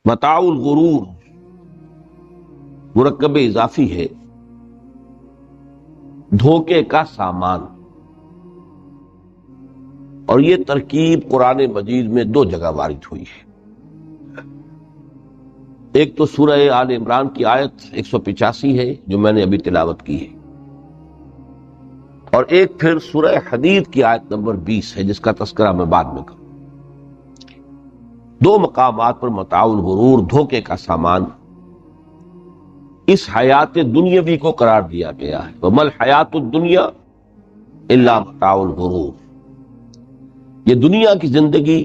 متاع الغرور مرکب اضافی ہے، دھوکے کا سامان، اور یہ ترکیب قرآن مجید میں دو جگہ وارد ہوئی ہے۔ ایک تو سورہ آل عمران کی آیت 185 ہے جو میں نے ابھی تلاوت کی ہے، اور ایک پھر سورہ حدید کی آیت نمبر 20 ہے جس کا تذکرہ میں بعد میں کروں۔ دو مقامات پر متاع الغرور، دھوکے کا سامان، اس حیات دنیاوی کو قرار دیا گیا ہے۔ وَمَا الْحَيَاةُ الدُّنْيَا إِلَّا مَتَاعُ الْغُرُورِ، یہ دنیا کی زندگی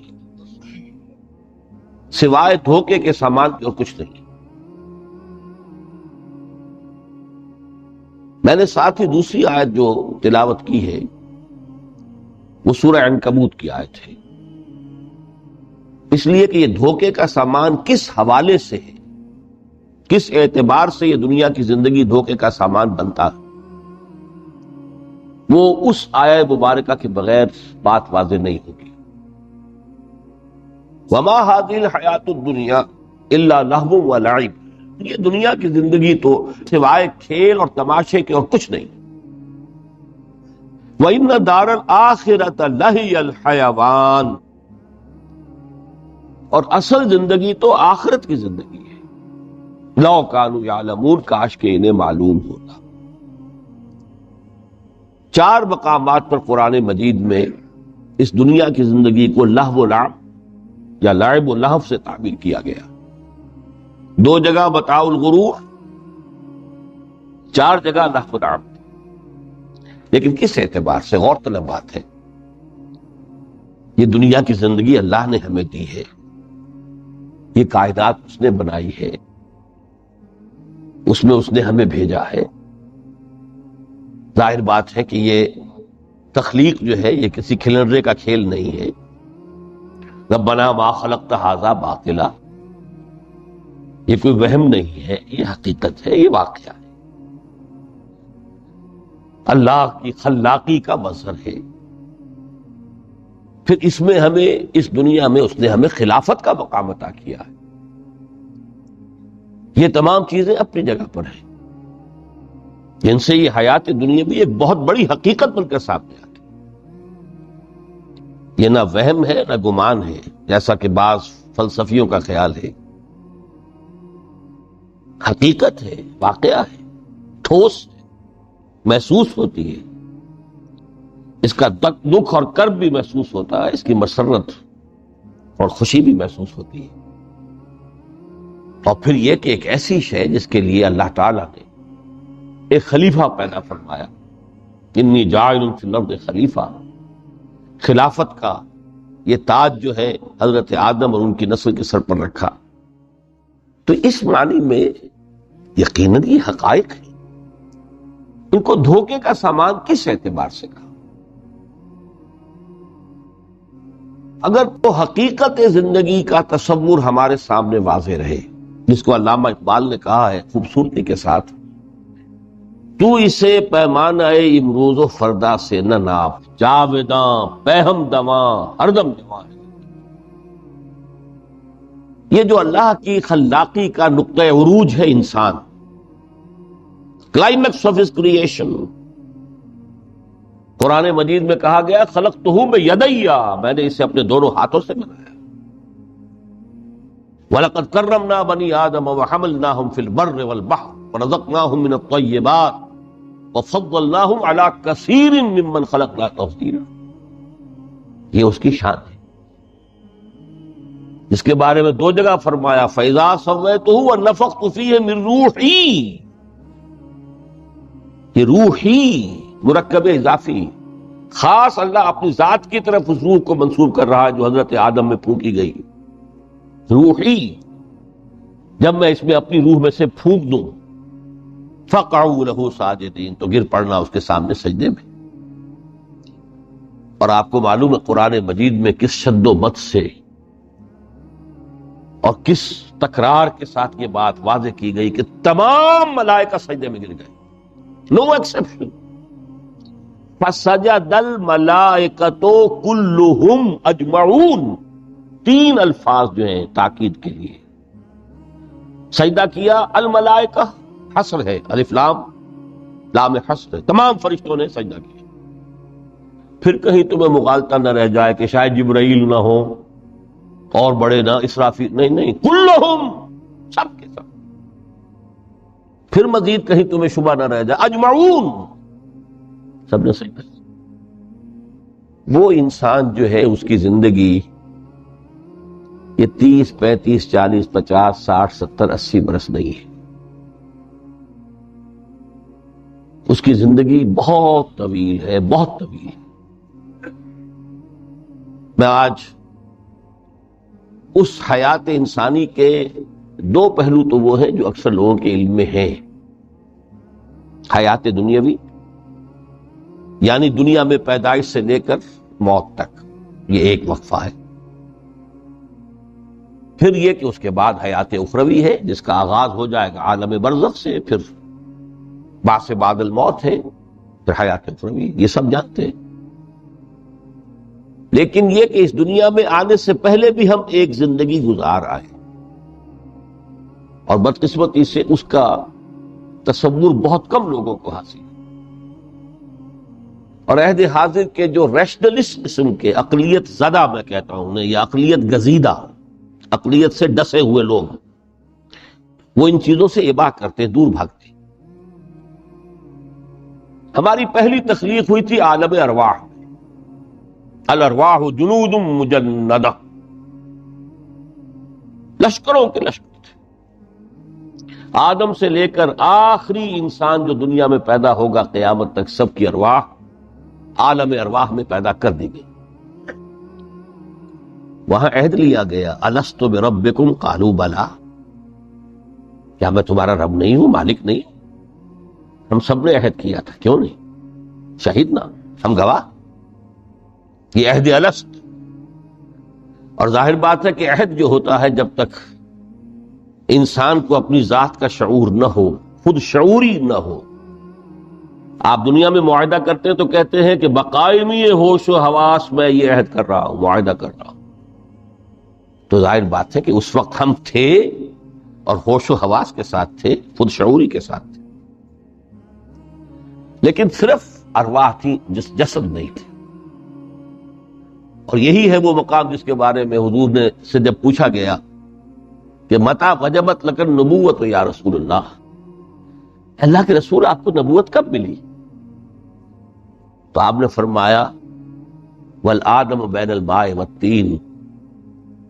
سوائے دھوکے کے سامان کی اور کچھ نہیں۔ میں نے ساتھ ہی دوسری آیت جو تلاوت کی ہے وہ سورہ عنکبوت کی آیت ہے، اس لیے کہ یہ دھوکے کا سامان کس حوالے سے ہے، کس اعتبار سے یہ دنیا کی زندگی دھوکے کا سامان بنتا ہے، وہ اس آیہ مبارکہ کے بغیر بات واضح نہیں ہوگی۔ وَمَا هَذِهِ الْحَيَاةُ الدُّنْيَا إِلَّا لَهْوٌ وَلَعِبٌ، یہ دنیا کی زندگی تو سوائے کھیل اور تماشے کے اور کچھ نہیں۔ وَإِنَّ دَارَ الْآخِرَةَ لَهِيَ الْحَيَوَانُ، اور اصل زندگی تو آخرت کی زندگی ہے۔ لَوْ كَانُوا يَعْلَمُونَ، کاش کہ انہیں معلوم ہوتا۔ چار مقامات پر قرآن مجید میں اس دنیا کی زندگی کو لہو و لعب یا لعب و لہو سے تعبیر کیا گیا۔ دو جگہ متاع الغرور، چار جگہ لہو و لعب۔ لیکن کس اعتبار سے؟ غور طلب بات ہے۔ یہ دنیا کی زندگی اللہ نے ہمیں دی ہے، یہ کائنات اس نے بنائی ہے، اس میں اس نے ہمیں بھیجا ہے۔ ظاہر بات ہے کہ یہ تخلیق جو ہے یہ کسی کھلنرے کا کھیل نہیں ہے۔ ربنا ما خلقت ھذا باطلا، یہ کوئی وہم نہیں ہے، یہ حقیقت ہے، یہ واقعہ ہے، اللہ کی خلاقی کا مظہر ہے۔ پھر اس میں ہمیں، اس دنیا میں اس نے ہمیں خلافت کا مقام عطا کیا ہے۔ یہ تمام چیزیں اپنی جگہ پر ہیں، جن سے یہ حیات دنیا بھی ایک بہت بڑی حقیقت بن کر سامنے آتی ہے۔ یہ نہ وہم ہے نہ گمان ہے جیسا کہ بعض فلسفیوں کا خیال ہے، حقیقت ہے، واقعہ ہے، ٹھوس ہے، محسوس ہوتی ہے، اس کا دکھ اور کرب بھی محسوس ہوتا ہے، اس کی مسرت اور خوشی بھی محسوس ہوتی ہے۔ اور پھر یہ کہ ایک ایسی شے جس کے لیے اللہ تعالیٰ نے ایک خلیفہ پیدا فرمایا، انی جاعل فی الارض خلیفہ، خلافت کا یہ تاج جو ہے حضرت آدم اور ان کی نسل کے سر پر رکھا، تو اس معنی میں یقیناً یہ حقائق ہیں۔ ان کو دھوکے کا سامان کس اعتبار سے کہا؟ اگر تو حقیقت زندگی کا تصور ہمارے سامنے واضح رہے، جس کو علامہ اقبال نے کہا ہے خوبصورتی کے ساتھ، تو اسے پیمانہ امروز و فردا سے نہ ناپ، جاویداں پہم دواں ہر دم جواں ہے۔ یہ جو اللہ کی خلاقی کا نقطہ عروج ہے انسان، کلائمیکس آف ہز کریشن، قرآن مجید میں کہا گیا خلقتہ بیدی، میں نے اسے اپنے دونوں ہاتھوں سے بنایا۔ وَلَقَدْ كَرَّمْنَا بَنِي آدَمَ وَحَمَلْنَاهُمْ فِي الْبَرِّ وَالْبَحْرِ وَرَزَقْنَاهُمْ مِنَ الطَّيِّبَاتِ وَفَضَّلْنَاهُمْ عَلَى كَثِيرٍ مِّمَّنْ خَلَقْنَا تَفْضِيلًا، یہ اس کی شان ہے، جس کے بارے میں دو جگہ فرمایا فَإِذَا سَوَّيْتُهُ وَنَفَخْتُ فِيهِ مِن رُوحِي، یہ روحی مرکب اضافی، خاص اللہ اپنی ذات کی طرف اس روح کو منسوب کر رہا ہے جو حضرت آدم میں پھونکی گئی، روحی، جب میں اس میں اپنی روح میں سے پھونک دوں فَقَعُوا لَهُ سَاجِدِينَ، تو گر پڑنا اس کے سامنے سجدے میں۔ اور آپ کو معلوم ہے قرآن مجید میں کس شد و مت سے اور کس تکرار کے ساتھ یہ بات واضح کی گئی کہ تمام ملائکہ سجدے میں گر گئے، نو ایکسیپشن۔ فَسَجَدَ الْمَلَائِكَةُ كُلُّهُمْ أَجْمَعُونَ، تین الفاظ جو ہیں تاکید کے لیے، سجدہ کیا الملائکہ، حصر ہے، الف لام لام حصر ہے، تمام فرشتوں نے سجدہ کیا۔ پھر کہیں تمہیں مغالطہ نہ رہ جائے کہ شاید جبرائیل نہ ہو اور بڑے نہ اسرافیل، نہیں، کلہم، سب کے سب۔ پھر مزید کہیں تمہیں شبہ نہ رہ جائے، اجمعون، سب نے سجدہ کیا۔ وہ انسان جو ہے اس کی زندگی یہ 30 35 40 50 60 70 80 برس نہیں ہے، اس کی زندگی بہت طویل ہے، بہت طویل ہے۔ میں آج اس حیات انسانی کے دو پہلو تو وہ ہیں جو اکثر لوگوں کے علم میں ہیں۔ حیات دنیاوی یعنی دنیا میں پیدائش سے لے کر موت تک، یہ ایک وقفہ ہے۔ پھر یہ کہ اس کے بعد حیات اخروی ہے جس کا آغاز ہو جائے گا عالم برزخ سے، پھر بعث بعد الموت ہے، پھر حیات اخروی، یہ سب جانتے ہیں۔ لیکن یہ کہ اس دنیا میں آنے سے پہلے بھی ہم ایک زندگی گزار آئے، اور بدقسمتی سے اس کا تصور بہت کم لوگوں کو حاصل ہے۔ اور عہد حاضر کے جو ریشنلسٹ قسم کے عقلیت زدہ میں کہتا ہوں انہیں، یا عقلیت گزیدہ، عقلیت سے ڈسے ہوئے لوگ، وہ ان چیزوں سے اباع کرتے، دور بھاگتے۔ ہماری پہلی تخلیق ہوئی تھی عالم ارواح، الارواح جنود مجندہ، لشکروں کے لشکر تھے۔ آدم سے لے کر آخری انسان جو دنیا میں پیدا ہوگا قیامت تک، سب کی ارواح عالم ارواح میں پیدا کر دی گئی۔ وہاں عہد لیا گیا، الست بربکم قالوا بلا، کیا میں تمہارا رب نہیں ہوں، مالک نہیں؟ ہم سب نے عہد کیا تھا، کیوں نہیں؟ شہیدنا، ہم گواہ، یہ عہد الست۔ اور ظاہر بات ہے کہ عہد جو ہوتا ہے جب تک انسان کو اپنی ذات کا شعور نہ ہو، خود شعوری نہ ہو۔ آپ دنیا میں معاہدہ کرتے ہیں تو کہتے ہیں کہ بقائمی ہوش و حواس میں یہ عہد کر رہا ہوں، معاہدہ کر رہا ہوں، تو ظاہر بات ہے کہ اس وقت ہم تھے اور ہوش و حواس کے ساتھ تھے، خود شعوری کے ساتھ تھے، لیکن صرف ارواح تھی، جسد نہیں تھے۔ اور یہی ہے وہ مقام جس کے بارے میں حضور نے سے جب پوچھا گیا کہ متى وجبت لک النبوۃ یا رسول اللہ، اللہ کے رسول آپ کو نبوت کب ملی؟ تو آپ نے فرمایا والآدم بین الماء والطین،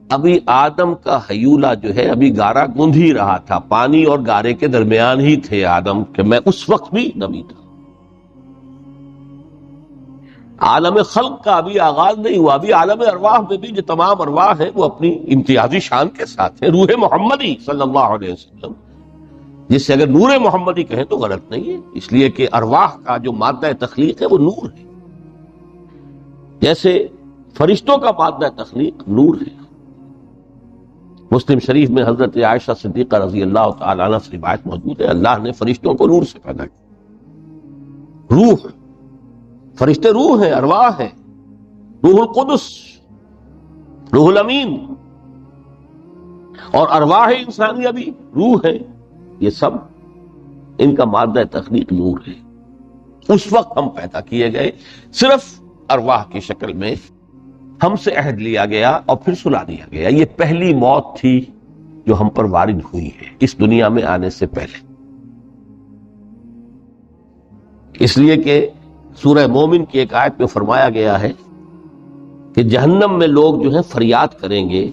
ابھی آدم کا حیولہ جو ہے ابھی گارا گوندھ ہی رہا تھا، پانی اور گارے کے درمیان ہی تھے آدم، کہ میں اس وقت بھی نبی تھا۔ عالم خلق کا ابھی آغاز نہیں ہوا، ابھی عالم ارواح میں بھی جو تمام ارواح ہیں وہ اپنی امتیازی شان کے ساتھ ہیں۔ روح محمدی صلی اللہ علیہ وسلم، جس سے اگر نور محمدی کہیں تو غلط نہیں ہے، اس لیے کہ ارواح کا جو مادہ تخلیق ہے وہ نور ہے، جیسے فرشتوں کا مادہ تخلیق نور ہے۔ مسلم شریف میں حضرت عائشہ صدیقہ رضی اللہ تعالی عنہ سے روایت موجود ہے، اللہ نے فرشتوں کو نور سے پیدا کیا۔ روح، فرشتے روح ہیں، ارواح ہیں، روح القدس، روح الامین، اور ارواح انسانیہ بھی روح ہے، یہ سب ان کا مادہ تخلیق نور ہے۔ اس وقت ہم پیدا کیے گئے، صرف ارواح کی شکل میں ہم سے عہد لیا گیا اور پھر سلا دیا گیا۔ یہ پہلی موت تھی جو ہم پر وارد ہوئی ہے اس دنیا میں آنے سے پہلے، اس لیے کہ سورہ مومن کی ایک آیت میں فرمایا گیا ہے کہ جہنم میں لوگ جو ہیں فریاد کریں گے،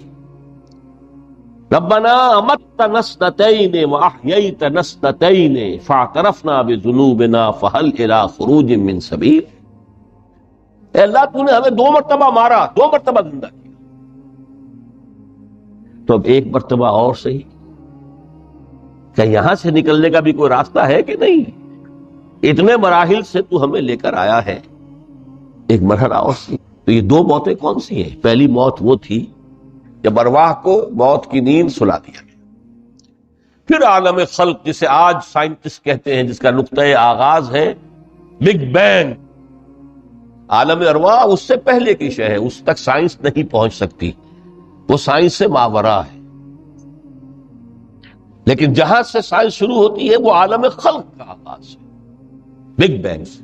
ربنا امتنا اثنتین واحییتنا اثنتین فاعترفنا بذنوبنا فہل الی خروج من سبیل۔ اے اللہ، تو نے ہمیں 2 مرتبہ مارا، 2 مرتبہ زندہ کیا، تو اب 1 مرتبہ اور صحیح، کیا یہاں سے نکلنے کا بھی کوئی راستہ ہے کہ نہیں؟ اتنے مراحل سے تو ہمیں لے کر آیا ہے، ایک مرحلہ اور سی۔ تو یہ 2 موتیں کون سی ہیں؟ پہلی موت وہ تھی جب ارواح کو موت کی نیند سلا دیا گیا۔ پھر عالم خلق، جسے آج سائنٹسٹ کہتے ہیں، جس کا نقطۂ آغاز ہے بگ بینگ، عالم ارواح اس سے پہلے کی شے ہے، اس تک سائنس نہیں پہنچ سکتی، وہ سائنس سے ماورا ہے۔ لیکن جہاں سے سائنس شروع ہوتی ہے وہ عالم خلق کا آغاز ہے، بگ بینگ سے۔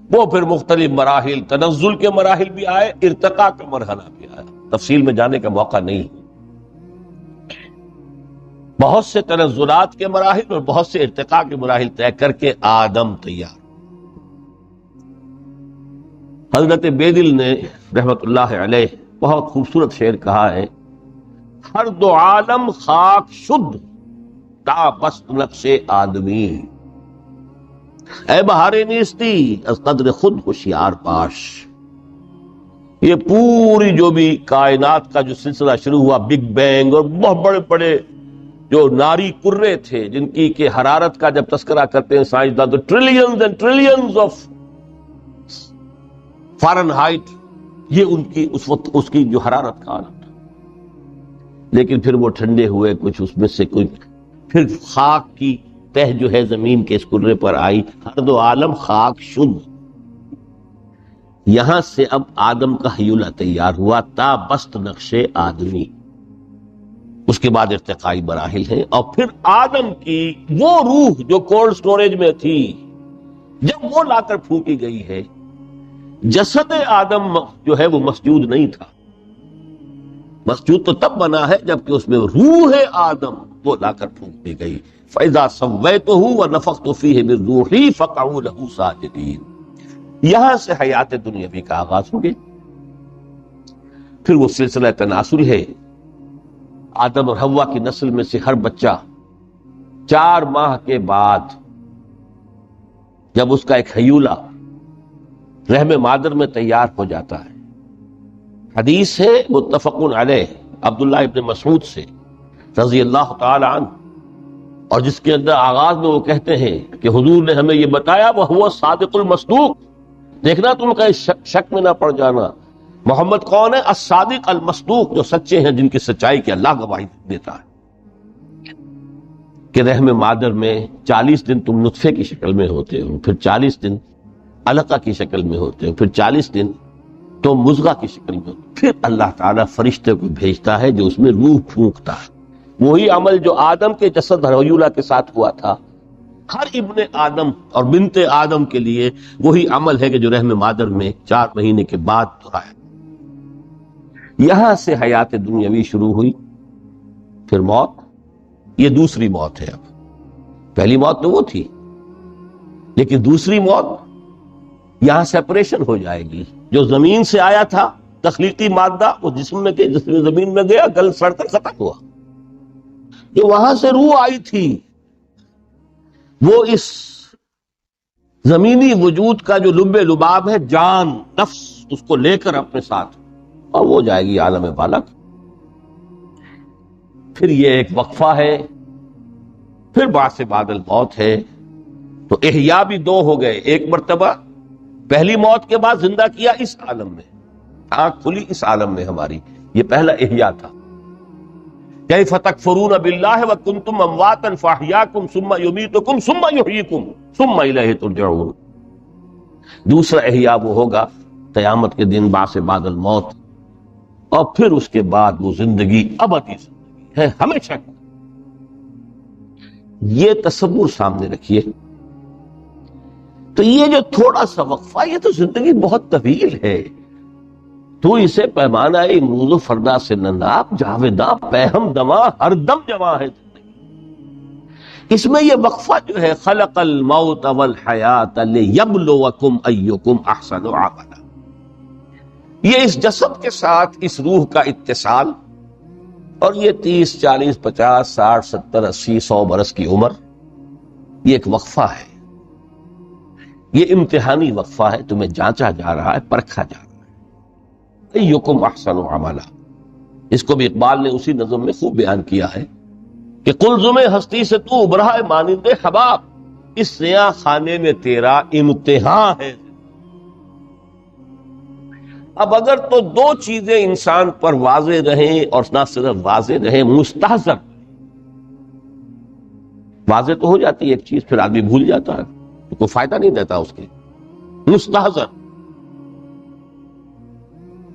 وہ پھر مختلف مراحل، تنزل کے مراحل بھی آئے، ارتقاء کا مرحلہ بھی آیا، تفصیل میں جانے کا موقع نہیں۔ بہت سے تنزلات کے مراحل اور بہت سے ارتقاء کے مراحل طے کر کے آدم تیار۔ حضرت بیدل نے رحمت اللہ علیہ بہت خوبصورت شعر کہا ہے، ہر دو عالم خاک شد تا بست نقش آدمی، اے بہار نیستی از قدر خود ہوشیار باش۔ یہ پوری جو بھی کائنات کا جو سلسلہ شروع ہوا، بگ بینگ، اور بہت بڑے بڑے جو ناری کرے تھے جن کی کہ حرارت کا جب تذکرہ کرتے ہیں سائنسداں تو trillions and trillions of foreign height, یہ ان کی اس وقت اس کی جو حرارت کا عالم تھا۔ لیکن پھر وہ ٹھنڈے ہوئے، کچھ اس میں سے کچھ، پھر خاک کی تہ جو ہے زمین کے اس کرے پر آئی، ہر دو عالم خاک شد۔ یہاں سے اب آدم کا ہیولہ تیار ہوا، تا بست نقش آدمی۔ اس کے بعد ارتقائی مراحل ہیں، اور پھر آدم کی وہ روح جو کولڈ سٹوریج میں تھی، جب وہ لا کر پھونکی گئی ہے، جسد آدم جو ہے وہ مسجود نہیں تھا، مسجود تو تب بنا ہے جبکہ اس میں روح آدم وہ لا کر پھونک دی گئی۔ فَإِذَا سَوَّيْتُهُ وَنَفَخْتُ فِيهِ مِن رُوحِي فَقَعُوا لَهُ سَاجِدِينَ۔ یہاں سے حیات دنیاوی کا آغاز ہو گیا۔ پھر وہ سلسلہ تناسل ہے، آدم اور حوا کی نسل میں سے ہر بچہ 4 ماہ کے بعد جب اس کا ایک ہیولہ رحم مادر میں تیار ہو جاتا ہے، حدیث ہے متفق علیہ عبداللہ ابن مسعود سے رضی اللہ تعالی عنہ، اور جس کے اندر آغاز میں وہ کہتے ہیں کہ حضور نے ہمیں یہ بتایا، وَهُوَ الصادق المصدوق، دیکھنا تم کہیں شک میں نہ پڑ جانا، محمد کون ہے؟ الصادق المصدوق، جو سچے ہیں، جن کی سچائی کی اللہ گواہی دیتا ہے، کہ رحم مادر میں 40 دن تم نطفے کی شکل میں ہوتے ہو، پھر 40 دن علقہ کی شکل میں ہوتے ہو، پھر 40 دن تو مضغہ کی شکل میں ہوتے، پھر اللہ تعالیٰ فرشتے کو بھیجتا ہے جو اس میں روح پھونکتا ہے۔ وہی عمل جو آدم کے جسد ہیولہ کے ساتھ ہوا تھا، ہر ابن آدم اور بنت آدم کے لیے وہی عمل ہے کہ جو رحم مادر میں 4 مہینے کے بعد دہرایا۔ یہاں سے حیات دنیاوی شروع ہوئی، پھر موت، یہ دوسری موت ہے۔ اب پہلی موت تو وہ تھی، لیکن دوسری موت یہاں سیپریشن ہو جائے گی۔ جو زمین سے آیا تھا تخلیقی مادہ، وہ جسم میں زمین میں گیا، گل سڑ کر ختم ہوا۔ جو وہاں سے روح آئی تھی، وہ اس زمینی وجود کا جو لب لباب ہے، جان، نفس، اس کو لے کر اپنے ساتھ، اور وہ جائے گی عالم بالغ۔ پھر یہ ایک وقفہ ہے، پھر بعث بعد الموت ہے۔ تو احیاء بھی 2 ہو گئے، ایک مرتبہ پہلی موت کے بعد زندہ کیا اس عالم میں، آنکھ کھلی اس عالم میں ہماری، یہ پہلا احیاء تھا۔ کیف تکفرون باللہ وکنتم امواتا فاحیاکم ثم یمیتکم ثم یحییکم ثم الیہ ترجعون۔ دوسرا احیاء وہ ہوگا قیامت کے دن، بعث بعد الموت، اور پھر اس کے بعد وہ زندگی ابدی زندگی ہے، ہمیشہ کی۔ یہ تصور سامنے رکھیے۔ تو یہ جو تھوڑا سا وقفہ، یہ تو زندگی بہت طویل ہے۔ تو اسے پیمانہ امروز و فردا سے نناب، جاویداں پہم دماں، ہر دم جواں ہے زندگی۔ اس میں یہ وقفہ جو ہے، خلق الموت والحیات لیبلوکم ایکم احسن عملا، یہ اس جسد کے ساتھ اس روح کا اتصال، اور یہ 30 40 50 60 70 80 100 برس کی عمر، یہ ایک وقفہ ہے، یہ امتحانی وقفہ ہے، تمہیں جانچا جا رہا ہے، پرکھا جا رہا ہے۔ ایکم احسن عملا، اس کو بھی اقبال نے اسی نظم میں خوب بیان کیا ہے کہ قلزم ہستی سے تو ابھرا ہے مانند حباب، اس سیاہ خانے میں تیرا امتحان ہے۔ اب اگر تو 2 چیزیں انسان پر واضح رہیں، اور نہ صرف واضح رہیں، مستحضر، واضح تو ہو جاتی ہے ایک چیز، پھر آدمی بھول جاتا ہے، تو کوئی فائدہ نہیں دیتا اس کے، مستحضر۔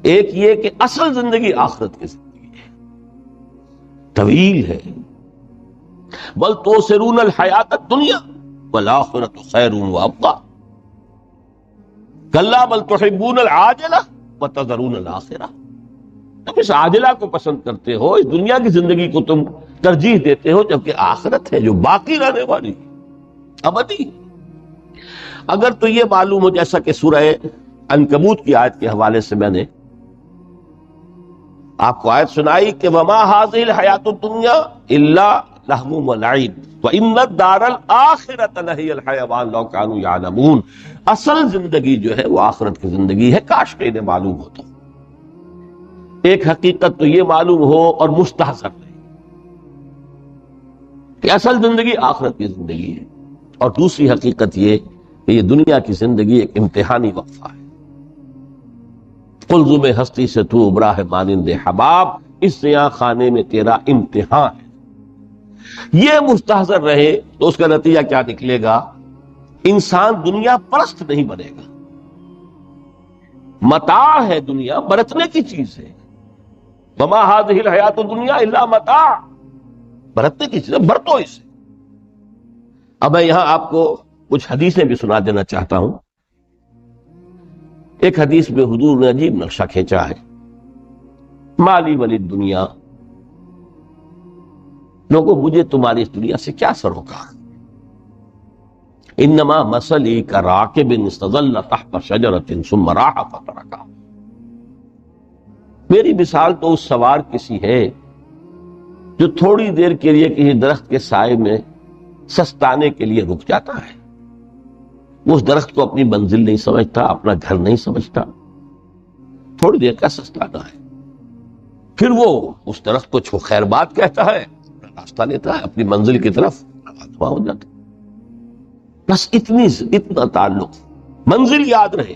ایک یہ کہ اصل زندگی آخرت کی زندگی ہے، طویل ہے، بل توسرون الحیات الدنیا والآخرۃ خیر وابقیٰ کلا بل تحبون العاجلہ وتذرون الآخرہ. تم اس عاجلہ کو پسند کرتے ہو، اس دنیا کی زندگی کو تم ترجیح دیتے ہو، جبکہ آخرت ہے جو باقی رہنے والی ابدی. اگر تو یہ معلوم ہو، جیسا کہ سورہ عنکبوت کی آیت کے حوالے سے میں نے آپ کو آیت سنائی کہ وما هذه الحیات الدنیا الا لہو ولعب وان الدار الاخرۃ لہی الحیوان لو کانوا یعلمون. اصل زندگی جو ہے وہ آخرت کی زندگی ہے، کاش کہ انہیں معلوم ہوتا. ایک حقیقت تو یہ معلوم ہو اور مستحضر رہے کہ اصل زندگی آخرت کی زندگی ہے، اور دوسری حقیقت یہ کہ یہ دنیا کی زندگی ایک امتحانی وقفہ ہے. قلزم ہستی سے تو ابرا ہے مانند حباب، اس زیاں خانے میں تیرا امتحان ہے. یہ مستحضر رہے تو اس کا نتیجہ کیا نکلے گا؟ انسان دنیا پرست نہیں بنے گا. متاع ہے دنیا، برتنے کی چیز ہے. وما هذه الحیات الدنیا الا متاع، برتنے کی چیز ہے، برتو اسے. اب میں یہاں آپ کو کچھ حدیثیں بھی سنا دینا چاہتا ہوں. ایک حدیث میں حضور نے عجیب نقشہ کھینچا ہے. مالی ولی دنیا، لوگوں مجھے تمہاری اس دنیا سے کیا سروکار؟ انما مثلی کراکب استظل تحت شجرۃ ثم راح فترکها. میری مثال تو اس سوار کسی ہے جو تھوڑی دیر کے لیے کسی درخت کے سائے میں سستانے کے لیے رک جاتا ہے. وہ اس درخت کو اپنی منزل نہیں سمجھتا، اپنا گھر نہیں سمجھتا، تھوڑی دیر کا سستانا ہے. پھر وہ اس درخت کو خیر بات کہتا ہے، اپنا راستہ لیتا ہے، اپنی منزل کی طرف رواں ہو جاتا ہے. بس اتنا تعلق، منزل یاد رہے.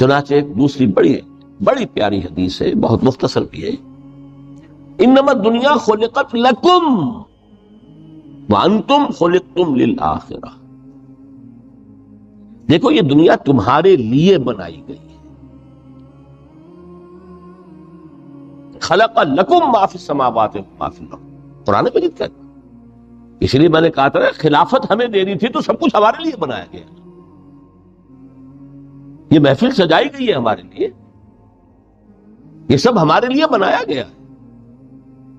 چنانچہ ایک دوسری بڑی پیاری حدیث ہے، بہت مختصر بھی ہے. انما الدنیا خلقت لکم وانتم خلقتم للآخرہ. دیکھو یہ دنیا تمہارے لیے بنائی گئی ہے. خلق لکم ما فی السماوات وما فی الارض، قرآن مجید کہتا ہے. اس لیے میں نے کہا تھا خلافت ہمیں دینی تھی تو سب کچھ ہمارے لیے بنایا گیا. یہ محفل سجائی گئی ہے ہمارے لیے، یہ سب ہمارے لیے بنایا گیا.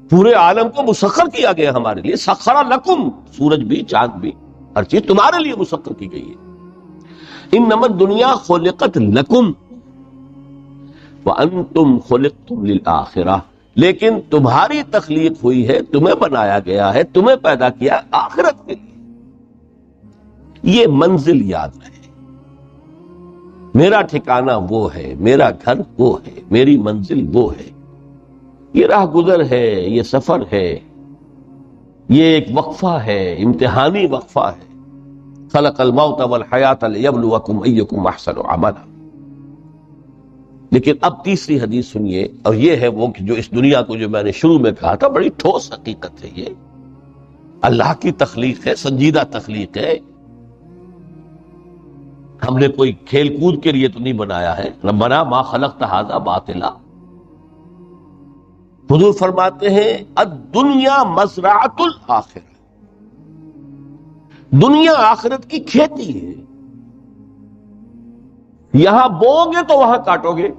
پورے عالم کو مسخر کیا گیا ہمارے لیے. سخر لکم، سورج بھی، چاند بھی، ہر چیز تمہارے لیے مسخر کی گئی ہے. انما الدنیا خلقت لکم وانتم خلقتم للآخرہ. لیکن تمہاری تخلیق ہوئی ہے، تمہیں بنایا گیا ہے، تمہیں پیدا کیا آخرت کے لیے. یہ منزل یاد رہے. میرا ٹھکانہ وہ ہے، میرا گھر وہ ہے، میری منزل وہ ہے. یہ راہ گزر ہے، یہ سفر ہے، یہ ایک وقفہ ہے، امتحانی وقفہ ہے. خلق الموت والحیات لیبلوکم ایکم احسن عملا. لیکن اب تیسری حدیث سنیے، اور یہ ہے وہ کہ جو اس دنیا کو، جو میں نے شروع میں کہا تھا، بڑی ٹھوس حقیقت ہے. یہ اللہ کی تخلیق ہے، سنجیدہ تخلیق ہے. ہم نے کوئی کھیل کود کے لیے تو نہیں بنایا ہے. ربنا ما خلقت ھذا باطلا. حضور فرماتے ہیں الدنیا مزرعۃ الآخرہ، دنیا آخرت کی کھیتی ہے. یہاں بوؤ گے تو وہاں کاٹو گے،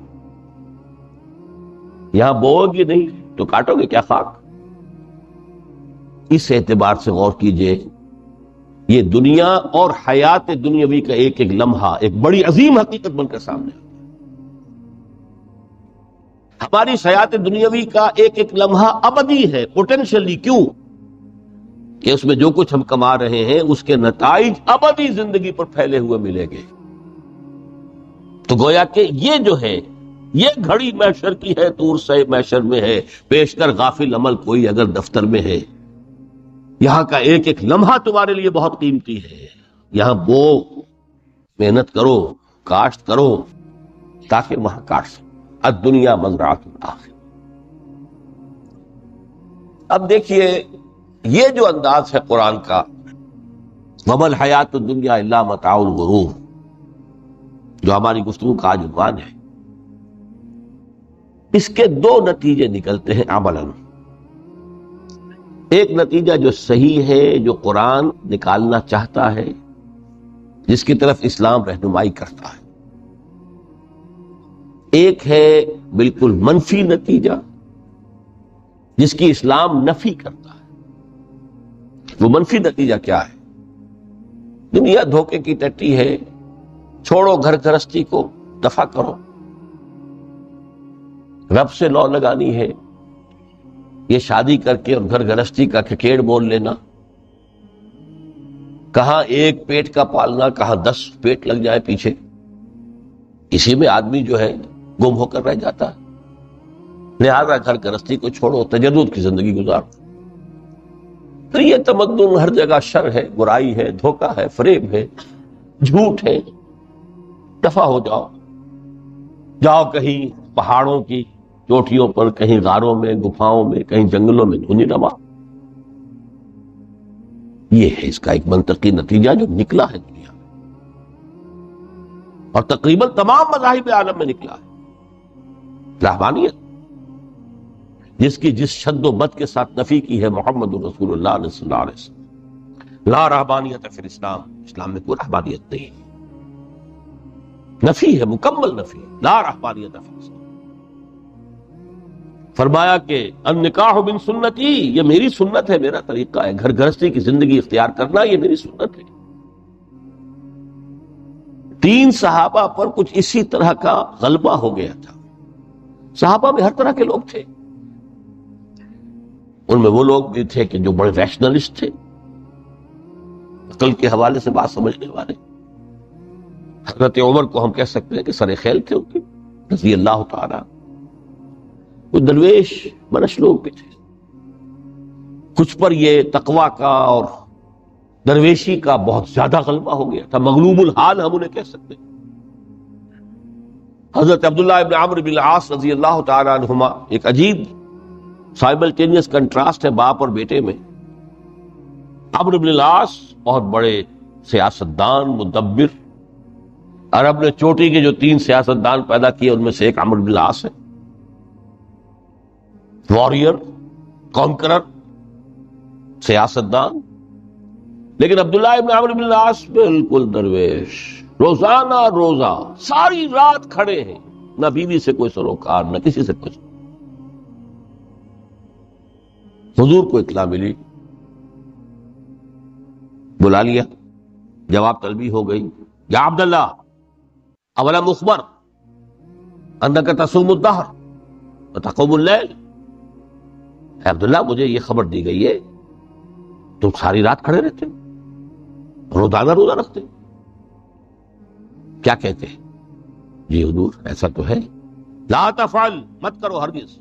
یہاں بوؤ گے نہیں تو کاٹو گے کیا خاک. اس اعتبار سے غور کیجئے، یہ دنیا اور حیات دنیاوی کا ایک ایک لمحہ ایک بڑی عظیم حقیقت بن کر سامنے آتا ہے. ہماری حیات دنیاوی کا ایک ایک لمحہ ابدی ہے، پوٹینشلی. کیوں کہ اس میں جو کچھ ہم کما رہے ہیں اس کے نتائج ابدی زندگی پر پھیلے ہوئے ملیں گے. تو گویا کہ یہ جو ہے، یہ گھڑی محشر کی ہے، طور سے محشر میں ہے. پیشتر غافل عمل کوئی اگر دفتر میں ہے، یہاں کا ایک ایک لمحہ تمہارے لیے بہت قیمتی ہے. یہاں بو، محنت کرو، کاشت کرو تاکہ وہاں کاٹ سکو. الدنیا مزرعۃ الآخرہ. اب دیکھیے یہ جو انداز ہے قرآن کا، وما الحیات الدنیا الا متاع الغرور، جو ہماری گفتگو کا آج عنوان ہے، اس کے دو نتیجے نکلتے ہیں عملاً. ایک نتیجہ جو صحیح ہے، جو قرآن نکالنا چاہتا ہے، جس کی طرف اسلام رہنمائی کرتا ہے، ایک ہے بالکل منفی نتیجہ جس کی اسلام نفی کرتا ہے۔ وہ منفی نتیجہ کیا ہے؟ دنیا دھوکے کی ٹٹی ہے، چھوڑو گھر گرہستی کو، دفع کرو، رب سے لو لگانی ہے، یہ شادی کر کے اور گھر گرہستی کا کھکیڑ بول لینا، کہاں ایک پیٹ کا پالنا، کہاں 10 پیٹ لگ جائے پیچھے، اسی میں آدمی جو ہے گم ہو کر رہ جاتا ہے۔ لہذا گھر گرہستی کو چھوڑو، تجدد کی زندگی گزارو۔ تو یہ تمدن ہر جگہ شر ہے، برائی ہے، دھوکہ ہے، فریب ہے، جھوٹ ہے، دفع ہو جاؤ، جاؤ کہیں پہاڑوں کی چوٹیوں پر، کہیں غاروں میں، گفاؤں میں، کہیں جنگلوں میں دھونی روا۔ یہ ہے اس کا ایک منطقی نتیجہ جو نکلا ہے دنیا میں، اور تقریباً تمام مذاہب عالم میں نکلا ہے۔ رہبانیت جس کی جس شد و بد کے ساتھ نفی کی ہے محمد رسول اللہ صلی اللہ علیہ وسلم، لا رہبانیت فی الاسلام، اسلام میں کوئی رہبانیت نہیں، نفی ہے، مکمل نفی، لا رہبانیت فی الاسلام۔ فرمایا کہ النکاح من سنتی، یہ میری سنت ہے، میرا طریقہ ہے، گھر گرہستی کی زندگی اختیار کرنا یہ میری سنت ہے۔ 3 صحابہ پر کچھ اسی طرح کا غلبہ ہو گیا تھا۔ صحابہ میں ہر طرح کے لوگ تھے، ان میں وہ لوگ بھی تھے کہ جو بڑے ریشنلسٹ تھے، عقل کے حوالے سے بات سمجھنے والے۔ حضرت عمر کو ہم کہہ سکتے ہیں کہ سر خیل تھے ان کے، رضی اللہ تعالی۔ کچھ درویش منش لوگ بھی تھے، کچھ پر یہ تقویٰ کا اور درویشی کا بہت زیادہ غلبہ ہو گیا تھا، مغلوب الحال ہم انہیں کہہ سکتے ہیں۔ حضرت عبداللہ ابن عمرو بن العاص رضی اللہ تعالی عنہما، ایک عجیب سائملٹینیس کنٹراسٹ ہے باپ اور بیٹے میں۔ عمرو بن العاص بہت بڑے سیاستدان، مدبر، عرب نے چوٹی کے جو 3 سیاستدان پیدا کیے ان میں سے ایک عمرو بن العاص ہے، واریر، کانکرر، سیاستدان۔ لیکن عبداللہ ابن عمرو بن العاص بالکل درویش، روزانہ روزہ ساری رات کھڑے ہیں، نہ بیوی سے کوئی سروکار، نہ کسی سے کچھ۔ حضور کو اطلاع ملی، بلا لیا، جواب طلبی ہو گئی، یا عبداللہ اولا مخبر انک تصوم الدہر وتقوم اللیل، اے عبداللہ مجھے یہ خبر دی گئی ہے تم ساری رات کھڑے رہتے ہو، روزانہ روزہ رکھتے ہو۔ کیا کہتے ہیں؟ جی حضور ایسا تو ہے۔ لا تفعل، مت کرو ہرگز۔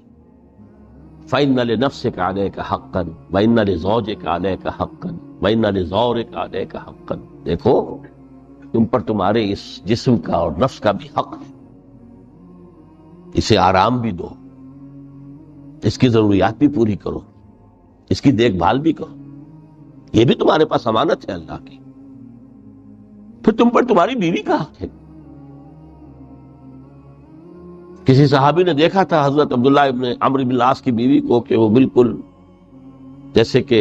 فإن لنفسك عليك حقا وإن لزوجك عليك حقا وإن لزورك عليك حقا، دیکھو تم پر تمہارے اس جسم کا اور نفس کا بھی حق ہے، اسے آرام بھی دو، اس کی ضروریات بھی پوری کرو، اس کی دیکھ بھال بھی کرو، یہ بھی تمہارے پاس امانت ہے اللہ کی۔ پھر تم پر تمہاری بیوی کا حق ہے۔ کسی صحابی نے دیکھا تھا حضرت عبداللہ ابن عمرو بن العاص کی بیوی کو کہ وہ بالکل جیسے کہ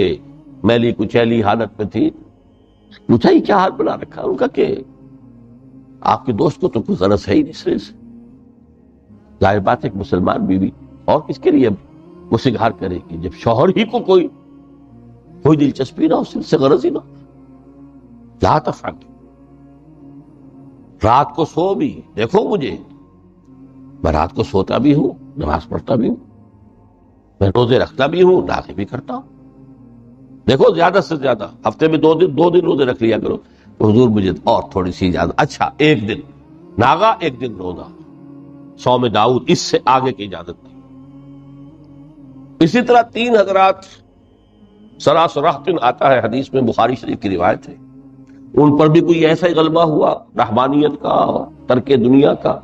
میلی کچیلی حالت میں تھی۔ پوچھا یہ کیا حال بنا رکھا؟ ان کا کہ آپ کے دوست کو تو کوئی غرض ہے ہی نہیں سرے سے، ظاہر بات ہے ایک مسلمان بیوی اور کس کے لیے وہ سگار کرے گی جب شوہر ہی کو کوئی دلچسپی نہ ہو، صرف سے غرض ہی نہ ہو۔ لا تفعل، رات کو سو بھی، دیکھو مجھے میں رات کو سوتا بھی ہوں، نماز پڑھتا بھی ہوں، میں روزے رکھتا بھی ہوں، نافلے بھی کرتا ہوں، دیکھو زیادہ سے زیادہ ہفتے میں 2 دن روزے رکھ لیا کرو۔ تو حضور مجھے اور تھوڑی سی اجازت، اچھا 1 دن ناغا، 1 دن روزہ، صوم داؤد، اس سے آگے کی اجازت نہیں۔ اسی طرح 3 حضرات سراسراہتن آتا ہے حدیث میں، بخاری شریف کی روایت ہے، ان پر بھی کوئی ایسا ہی غلبہ ہوا رہبانیت کا، ترک دنیا کا۔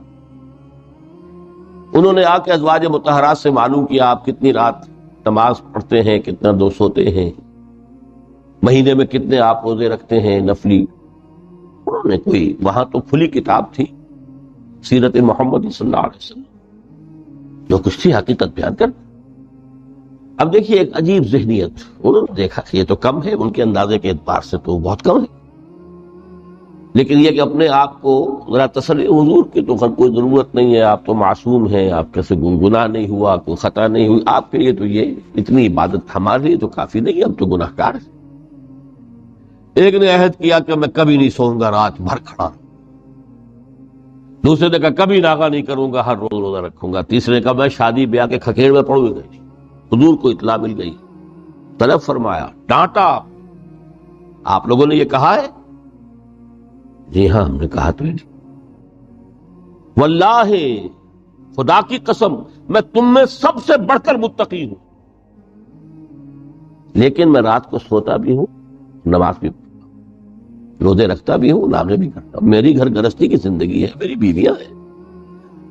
انہوں نے آ کے ازواج مطہرات سے معلوم کیا آپ کتنی رات نماز پڑھتے ہیں، کتنا دو سوتے ہیں، مہینے میں کتنے آپ روزے رکھتے ہیں نفلی۔ انہوں نے کوئی، وہاں تو کھلی کتاب تھی سیرت محمد صلی اللہ علیہ وسلم، جو کچھ تھی حقیقت بیان کر۔ اب دیکھیے ایک عجیب ذہنیت، انہوں نے دیکھا کہ یہ تو کم ہے، ان کے اندازے کے اعتبار سے تو بہت کم ہے، لیکن یہ کہ اپنے آپ کو ذرا تسلی، حضور کی تو کوئی ضرورت نہیں ہے، آپ تو معصوم ہیں، آپ کے سے گناہ نہیں ہوا، کوئی خطا نہیں ہوئی، آپ کے لیے تو یہ اتنی عبادت ہمارے لیے تو کافی نہیں، ہم تو گناہ گار ہیں۔ ایک نے عہد کیا کہ میں کبھی نہیں سوؤں گا، رات بھر کھڑا، دوسرے نے کہا کبھی ناغہ نہیں کروں گا، ہر روز روزہ رکھوں گا، تیسرے نے کہا میں شادی بیاہ کے کھکیڑ میں پڑوں گا۔ حضور کو اطلاع مل گئی، طلب فرمایا، ڈانٹا، آپ لوگوں نے یہ کہا ہے؟ جی ہاں ہم نے کہا تو ہے۔ واللہ، خدا کی قسم، میں تم میں سب سے بڑھ کر متقی ہوں، لیکن میں رات کو سوتا بھی ہوں، نماز بھی، روزے رکھتا بھی ہوں، نافلے بھی کرتا ہوں، میری گھر گرستی کی زندگی ہے، میری بیویاں ہیں۔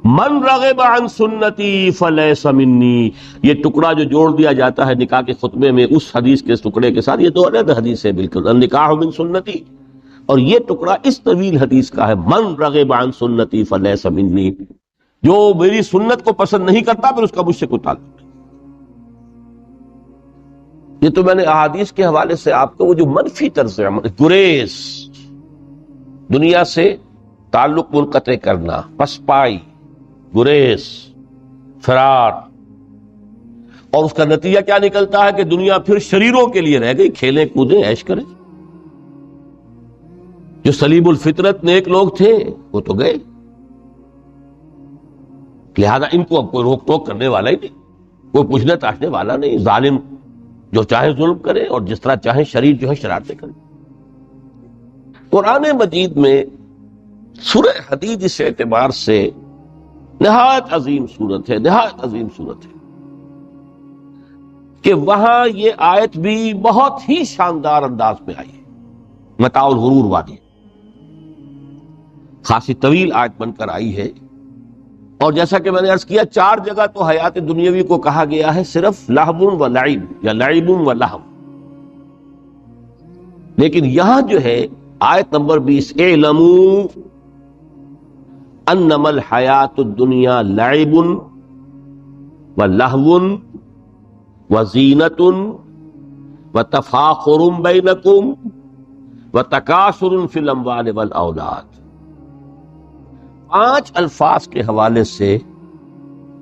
من رغب عن سنتی فلیس منی، یہ ٹکڑا جو جوڑ دیا جاتا ہے نکاح کے خطبے میں اس حدیث کے ٹکڑے کے ساتھ، یہ دو علیحدہ حدیث ہے بالکل، النکاح من سنتی، اور یہ ٹکڑا اس طویل حدیث کا ہے، من رغب عن سنتی فلیس منی، جو میری سنت کو پسند نہیں کرتا پھر اس کا مجھ سے کوئی تعلق نہیں۔ یہ تو میں نے احادیث کے حوالے سے آپ کو وہ جو منفی طرز عمل، گریز، دنیا سے تعلق منقطع کرنا، پسپائی، گریز، فرار، اور اس کا نتیجہ کیا نکلتا ہے کہ دنیا پھر شریروں کے لیے رہ گئی، کھیلیں کودیں عیش کریں۔ جو سلیم الفطرت نیک لوگ تھے وہ تو گئے، لہذا ان کو اب کوئی روک ٹوک کرنے والا ہی نہیں، کوئی پوچھنے تاشنے والا نہیں، ظالم جو چاہے ظلم کرے اور جس طرح چاہے شریر جو ہے شرارتیں کرے۔ قرآن مجید میں سورہ حدید اس اعتبار سے نہایت عظیم صورت ہے، نہایت عظیم صورت ہے کہ وہاں یہ آیت بھی بہت ہی شاندار انداز میں آئی ہے، متاع الغرور والی، خاصی طویل آیت بن کر آئی ہے، اور جیسا کہ میں نے عرض کیا 4 جگہ تو حیات دنیاوی کو کہا گیا ہے صرف لہو و لعب یا لعب و لہو، لیکن یہاں جو ہے آیت نمبر 20، اعلموا انما الحیات الدنیا لعب و لہو و زینت و تفاخر بینکم و تکاثر فی الاموال والاولاد۔ 5 الفاظ کے حوالے سے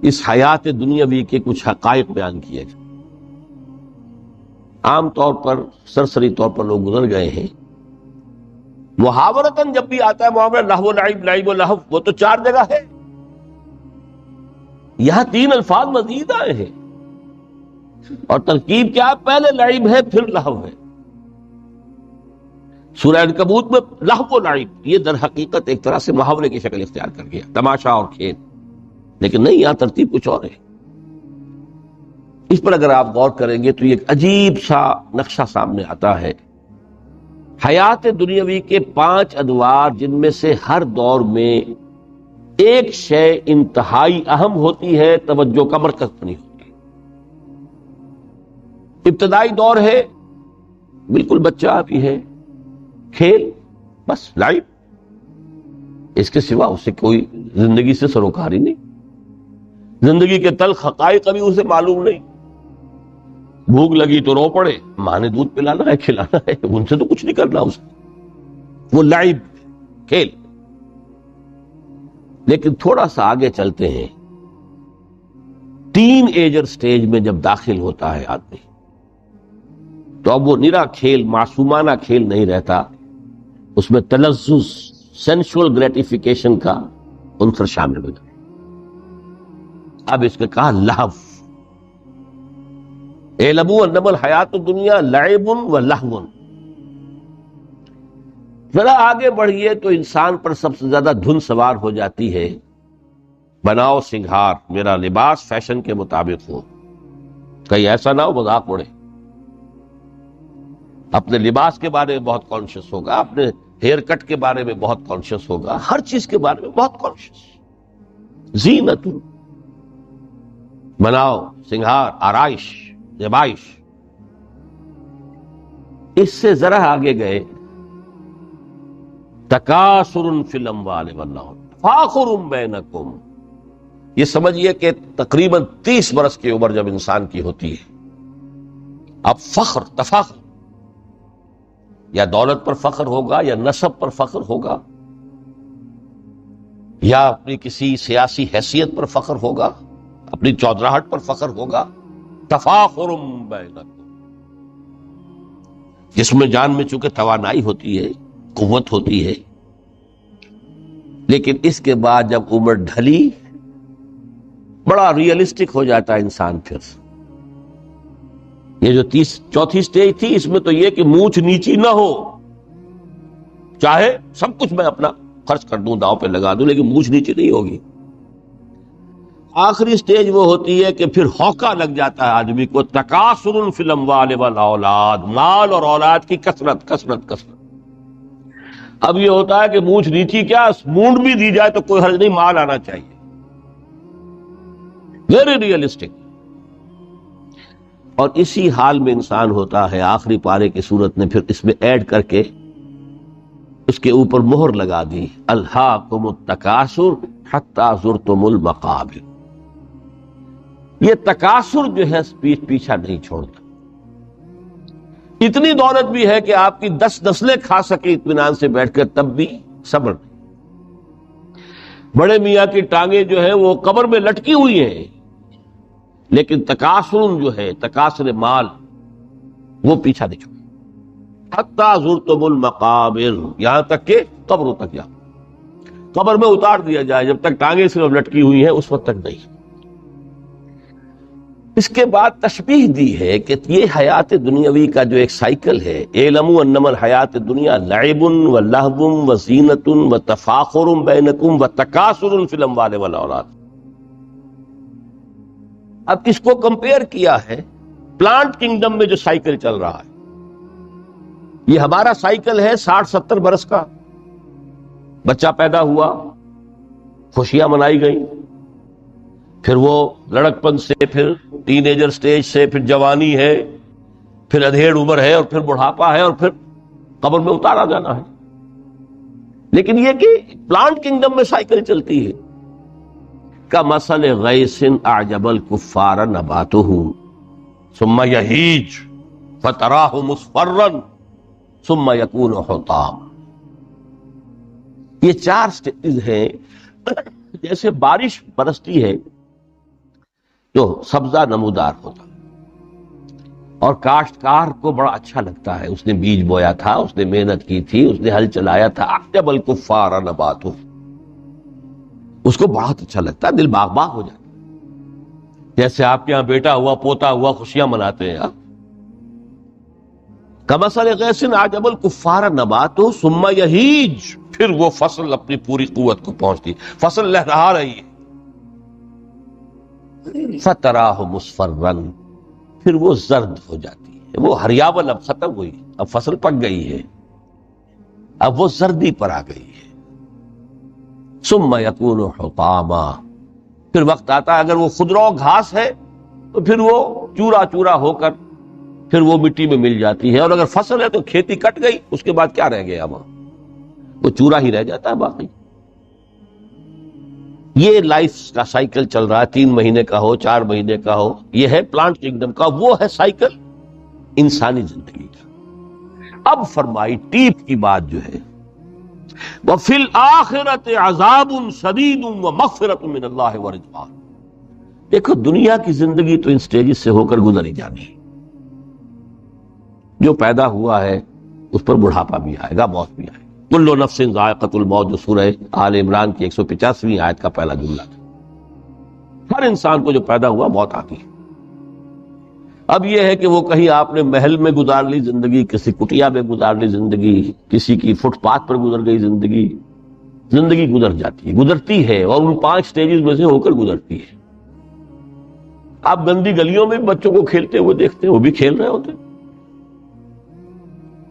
اس حیات دنیاوی کے کچھ حقائق بیان کیے گئے، عام طور پر سرسری طور پر لوگ گزر گئے ہیں، محاورتاً جب بھی آتا ہے معاملہ لہو و لعب، لعب و لہو، وہ تو 4 جگہ ہے، یہاں 3 الفاظ مزید آئے ہیں، اور ترکیب کیا، پہلے لعب ہے پھر لہو ہے۔ سورہ عنکبوت میں لہو و لعب یہ در حقیقت ایک طرح سے محاورے کی شکل اختیار کر گیا، تماشا اور کھیل، لیکن نہیں، یہاں ترتیب کچھ اور ہے۔ اس پر اگر آپ غور کریں گے تو یہ ایک عجیب سا نقشہ سامنے آتا ہے، حیات دنیاوی کے 5 ادوار، جن میں سے ہر دور میں ایک شے انتہائی اہم ہوتی ہے، توجہ کا مرکز بنی ہوتی ہے۔ ابتدائی دور ہے، بالکل بچہ بھی ہے، کھیل، بس لائف، اس کے سوا اسے کوئی زندگی سے سروکاری نہیں، زندگی کے تلخ حقائق ابھی اسے معلوم نہیں، بھوک لگی تو رو پڑے، ماں نے دودھ پلانا ہے، کھلانا ہے، ان سے تو کچھ نہیں کرنا اسے، وہ لعب، کھیل۔ لیکن تھوڑا سا آگے چلتے ہیں، ٹین ایجر سٹیج میں جب داخل ہوتا ہے آدمی، تو اب وہ نرا کھیل، معصومانہ کھیل نہیں رہتا، اس میں تلذذ، سینشول گریٹیفیکیشن کا عنصر شامل ہو جاتا۔ اب اس کے کہا لہو، اعلموا انما الحیات الدنیا لعب و لہو۔ ذرا آگے بڑھیے تو انسان پر سب سے زیادہ دھن سوار ہو جاتی ہے، بناؤ سنگھار، میرا لباس فیشن کے مطابق ہو، کہیں ایسا نہ ہو مذاق اڑے، اپنے لباس کے بارے میں بہت کانشیس ہوگا، اپنے ہیئر کٹ کے بارے میں بہت کانشیس ہوگا، ہر چیز کے بارے میں بہت کانشیس، زینت، بناؤ سنگھار، آرائش، زیبائش۔ اس سے ذرا آگے گئے، تکاثر فی الاموال والاولاد، تفاخر بینکم، یہ سمجھیے کہ تقریباً 30 برس کی عمر جب انسان کی ہوتی ہے، اب فخر تفاخر، یا دولت پر فخر ہوگا، یا نسب پر فخر ہوگا، یا اپنی کسی سیاسی حیثیت پر فخر ہوگا، اپنی چودراہٹ پر فخر ہوگا. تفاخر بینکم، جس میں جان میں چونکہ توانائی ہوتی ہے، قوت ہوتی ہے، لیکن اس کے بعد جب عمر ڈھلی بڑا ریئلسٹک ہو جاتا ہے انسان. پھر یہ جو چوتھی سٹیج تھی، اس میں تو یہ کہ مونچھ نیچی نہ ہو، چاہے سب کچھ میں اپنا خرچ کر دوں، داؤ پہ لگا دوں، لیکن مونچھ نیچی نہیں ہوگی. آخری سٹیج وہ ہوتی ہے کہ پھر ہوکا لگ جاتا ہے آدمی کو، تکاثر فی الاموال والاولاد، مال اور اولاد کی کثرت کثرت کثرت. اب یہ ہوتا ہے کہ مونچھ نیچی کیا، مونڈ بھی دی جائے تو کوئی حرج نہیں، مال آنا چاہیے. Very realistic. اور اسی حال میں انسان ہوتا ہے. آخری پارے کی صورت نے پھر اس میں ایڈ کر کے اس کے اوپر مہر لگا دی، الہاکم التکاثر حتی زرتم المقابر. یہ تکاثر جو ہے پیچھا نہیں چھوڑتا. اتنی دولت بھی ہے کہ آپ کی 10 نسلیں کھا سکے اطمینان سے بیٹھ کر، تب بھی صبر نہیں. بڑے میاں کی ٹانگیں جو ہے وہ قبر میں لٹکی ہوئی ہیں، لیکن تکاثر جو ہے، تکاثر مال، وہ پیچھا نہیں چھوڑتا. حتی زرتم المقابر، یہاں تک کہ قبروں تک جا، قبر میں اتار دیا جائے، جب تک ٹانگیں صرف لٹکی ہوئی ہیں اس وقت تک نہیں. اس کے بعد تشبیہ دی ہے کہ یہ حیات دنیاوی کا جو ایک سائیکل ہے، اعلموا انما الحیات الدنیا لعب ولہو وزینۃ وتفاخر بینکم وتکاثر فی الاموال والاولاد. اب اس کو کمپیئر کیا ہے پلانٹ کنگڈم میں جو سائیکل چل رہا ہے. یہ ہمارا سائیکل ہے 60-70 برس کا. بچہ پیدا ہوا، خوشیاں منائی گئیں، پھر وہ لڑکپن سے، پھر ٹین ایجر سٹیج سے، پھر جوانی ہے، پھر ادھیڑ عمر ہے، اور پھر بڑھاپا ہے، اور پھر قبر میں اتارا جانا ہے. لیکن یہ کہ پلانٹ کنگڈم میں سائیکل چلتی ہے. کمثل غیث اعجب الکفار نباتہ ثم یہیج فتراہ مصفرا ثم یکون حطاما. یہ 4 سٹیج ہیں. جیسے بارش برستی ہے جو سبزہ نمودار ہوتا، اور کاشتکار کو بڑا اچھا لگتا ہے، اس نے بیج بویا تھا، اس نے محنت کی تھی، اس نے ہل چلایا تھا. اعجب الکفار نباتہ، اس کو بہت اچھا لگتا ہے، دل باغ باغ ہو جاتا. جیسے آپ کے یہاں بیٹا ہوا، پوتا ہوا، خوشیاں مناتے ہیں آپ. کمثل غیث اعجب الکفار نباتہ ثم یہیج، پھر وہ فصل اپنی پوری قوت کو پہنچتی، فصل لہرا رہی ہے. فتراہ مصفرا، پھر وہ زرد ہو جاتی ہے. وہ ہریاول اب ختم ہوئی، اب فصل پک گئی ہے، اب وہ زردی پر آ گئی ہے. ثم یکون حطاما، پھر وقت آتا ہے اگر وہ خضرو گھاس ہے تو پھر وہ چورا چورا ہو کر پھر وہ مٹی میں مل جاتی ہے، اور اگر فصل ہے تو کھیتی کٹ گئی، اس کے بعد کیا رہ گیا وہاں، وہ چورا ہی رہ جاتا ہے باقی. یہ لائف کا سائیکل چل رہا ہے، 3 مہینے کا ہو، 4 مہینے کا ہو. یہ ہے پلانٹ کنگڈم کا. وہ ہے سائیکل انسانی زندگی کا. اب فرمائی ٹیپ کی بات جو ہے، وَفِي الْآخِرَةِ عَذَابٌ شَدِيدٌ وَمَغْفِرَةٌ مِّنَ اللَّهِ وَرِضْوَانٌ. دیکھو دنیا کی زندگی تو ان سٹیجز سے ہو کر گزر ہی جانی ہے. جو پیدا ہوا ہے اس پر بڑھاپا بھی آئے گا، موت بھی آئے گا. کل نفس ذائقۃ الموت، جو سورہ آل عمران کی 185ویں آیت کا پہلا جملہ تھا. ہر انسان کو جو پیدا ہوا موت آتی ہے. اب یہ ہے کہ وہ کہیں آپ نے محل میں گزار لی زندگی، کسی کٹیا میں گزار لی زندگی، کسی کی فٹ پاتھ پر گزر گئی زندگی. زندگی گزر جاتی ہے، گزرتی ہے، اور ان 5 سٹیجز میں سے ہو کر گزرتی ہے. آپ گندی گلیوں میں بچوں کو کھیلتے ہوئے دیکھتے ہیں، وہ بھی کھیل رہے ہوتے ہیں،